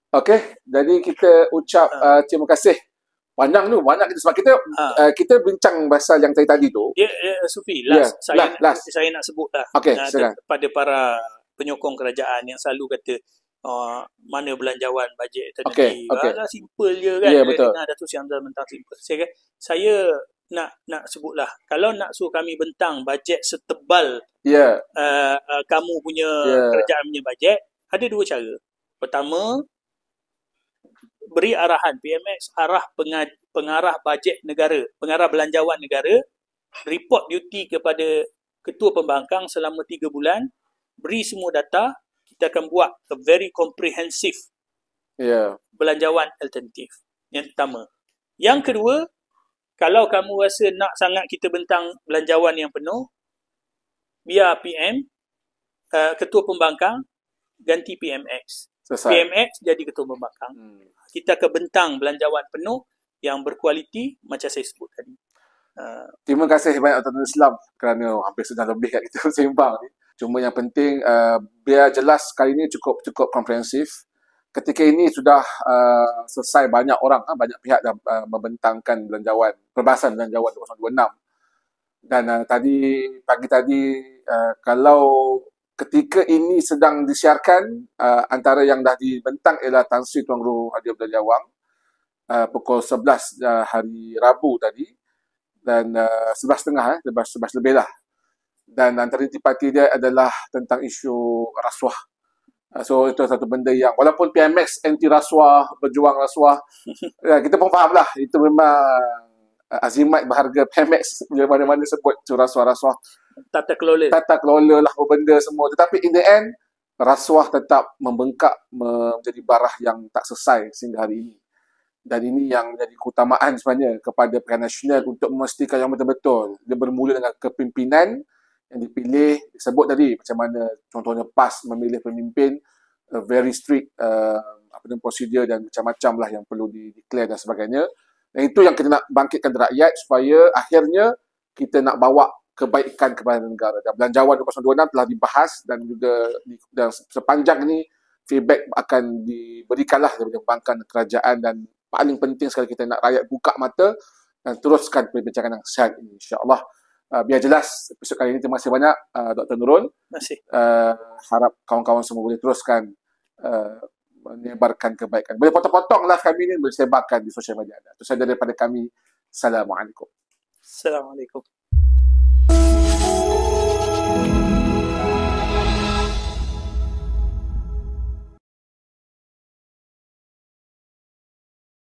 Okay, jadi kita ucap terima kasih. Banyak kita sebab kita bincang pasal yang tadi tu. Sufi, saya nak sebut lah pada para penyokong kerajaan yang selalu kata mana belanjawan bajet tadi. Simple je kan. Betul. Datuk Seri Hamzah mentang simple. Saya nak sebutlah, kalau nak suruh kami bentang bajet setebal kamu punya kerajaan punya bajet, ada dua cara. Pertama, beri arahan PMX, pengarah bajet negara, pengarah belanjawan negara, report duty kepada ketua pembangkang selama 3 bulan, beri semua data, kita akan buat a very comprehensive belanjawan alternatif. Yang pertama. Yang kedua, kalau kamu rasa nak sangat kita bentang belanjawan yang penuh, biar PM ketua pembangkang ganti PMX. Selesai. PMX jadi ketua pembangkang. Kita akan bentang belanjawan penuh yang berkualiti macam saya sebut tadi. Terima kasih banyak Tuan Islam kerana hampir sudah lebih kat kita sembang ni. Cuma yang penting biar jelas kali ini cukup komprehensif. Ketika ini sudah selesai, banyak orang, banyak pihak dah membentangkan belanjawan, perbahasan belanjawan 2026. Dan pagi tadi kalau ketika ini sedang disiarkan, antara yang dah dibentang ialah Tan Sri Tuan Guru Hadiah Belanjawang pukul 11 hari Rabu tadi. Dan 11.30 11 lebih lah. Dan antara intisipati dia adalah tentang isu rasuah. So itu satu benda yang walaupun PMX anti rasuah, berjuang rasuah, kita pun faham lah itu memang azimat berharga PMX bila mana-mana sebut tu rasuah-rasuah. Tata kelola lah benda semua. Tetapi in the end rasuah tetap membengkak menjadi barah yang tak selesai sehingga hari ini. Dan ini yang menjadi keutamaan sebenarnya kepada pihak nasional untuk memastikan yang betul-betul. Dia bermula dengan kepimpinan yang dipilih, disebut tadi macam mana contohnya PAS memilih pemimpin, very strict prosedur dan macam-macam lah yang perlu di-declare dan sebagainya. Dan itu yang kita nak bangkitkan rakyat supaya akhirnya kita nak bawa kebaikan kepada negara. Dan belanjawan 2026 telah dibahas dan juga dan sepanjang ini feedback akan diberikanlah daripada perbankan kerajaan dan paling penting sekali kita nak rakyat buka mata dan teruskan perbincangan yang sihat ini insya-Allah. Biar jelas episod kali ini. Terima kasih banyak Dr. Nurul. Terima kasih. Harap kawan-kawan semua boleh teruskan menyebarkan kebaikan. Boleh potong-potong live kami ini, boleh sebarkan di sosial media anda. Itu saja daripada kami. Assalamualaikum. Assalamualaikum.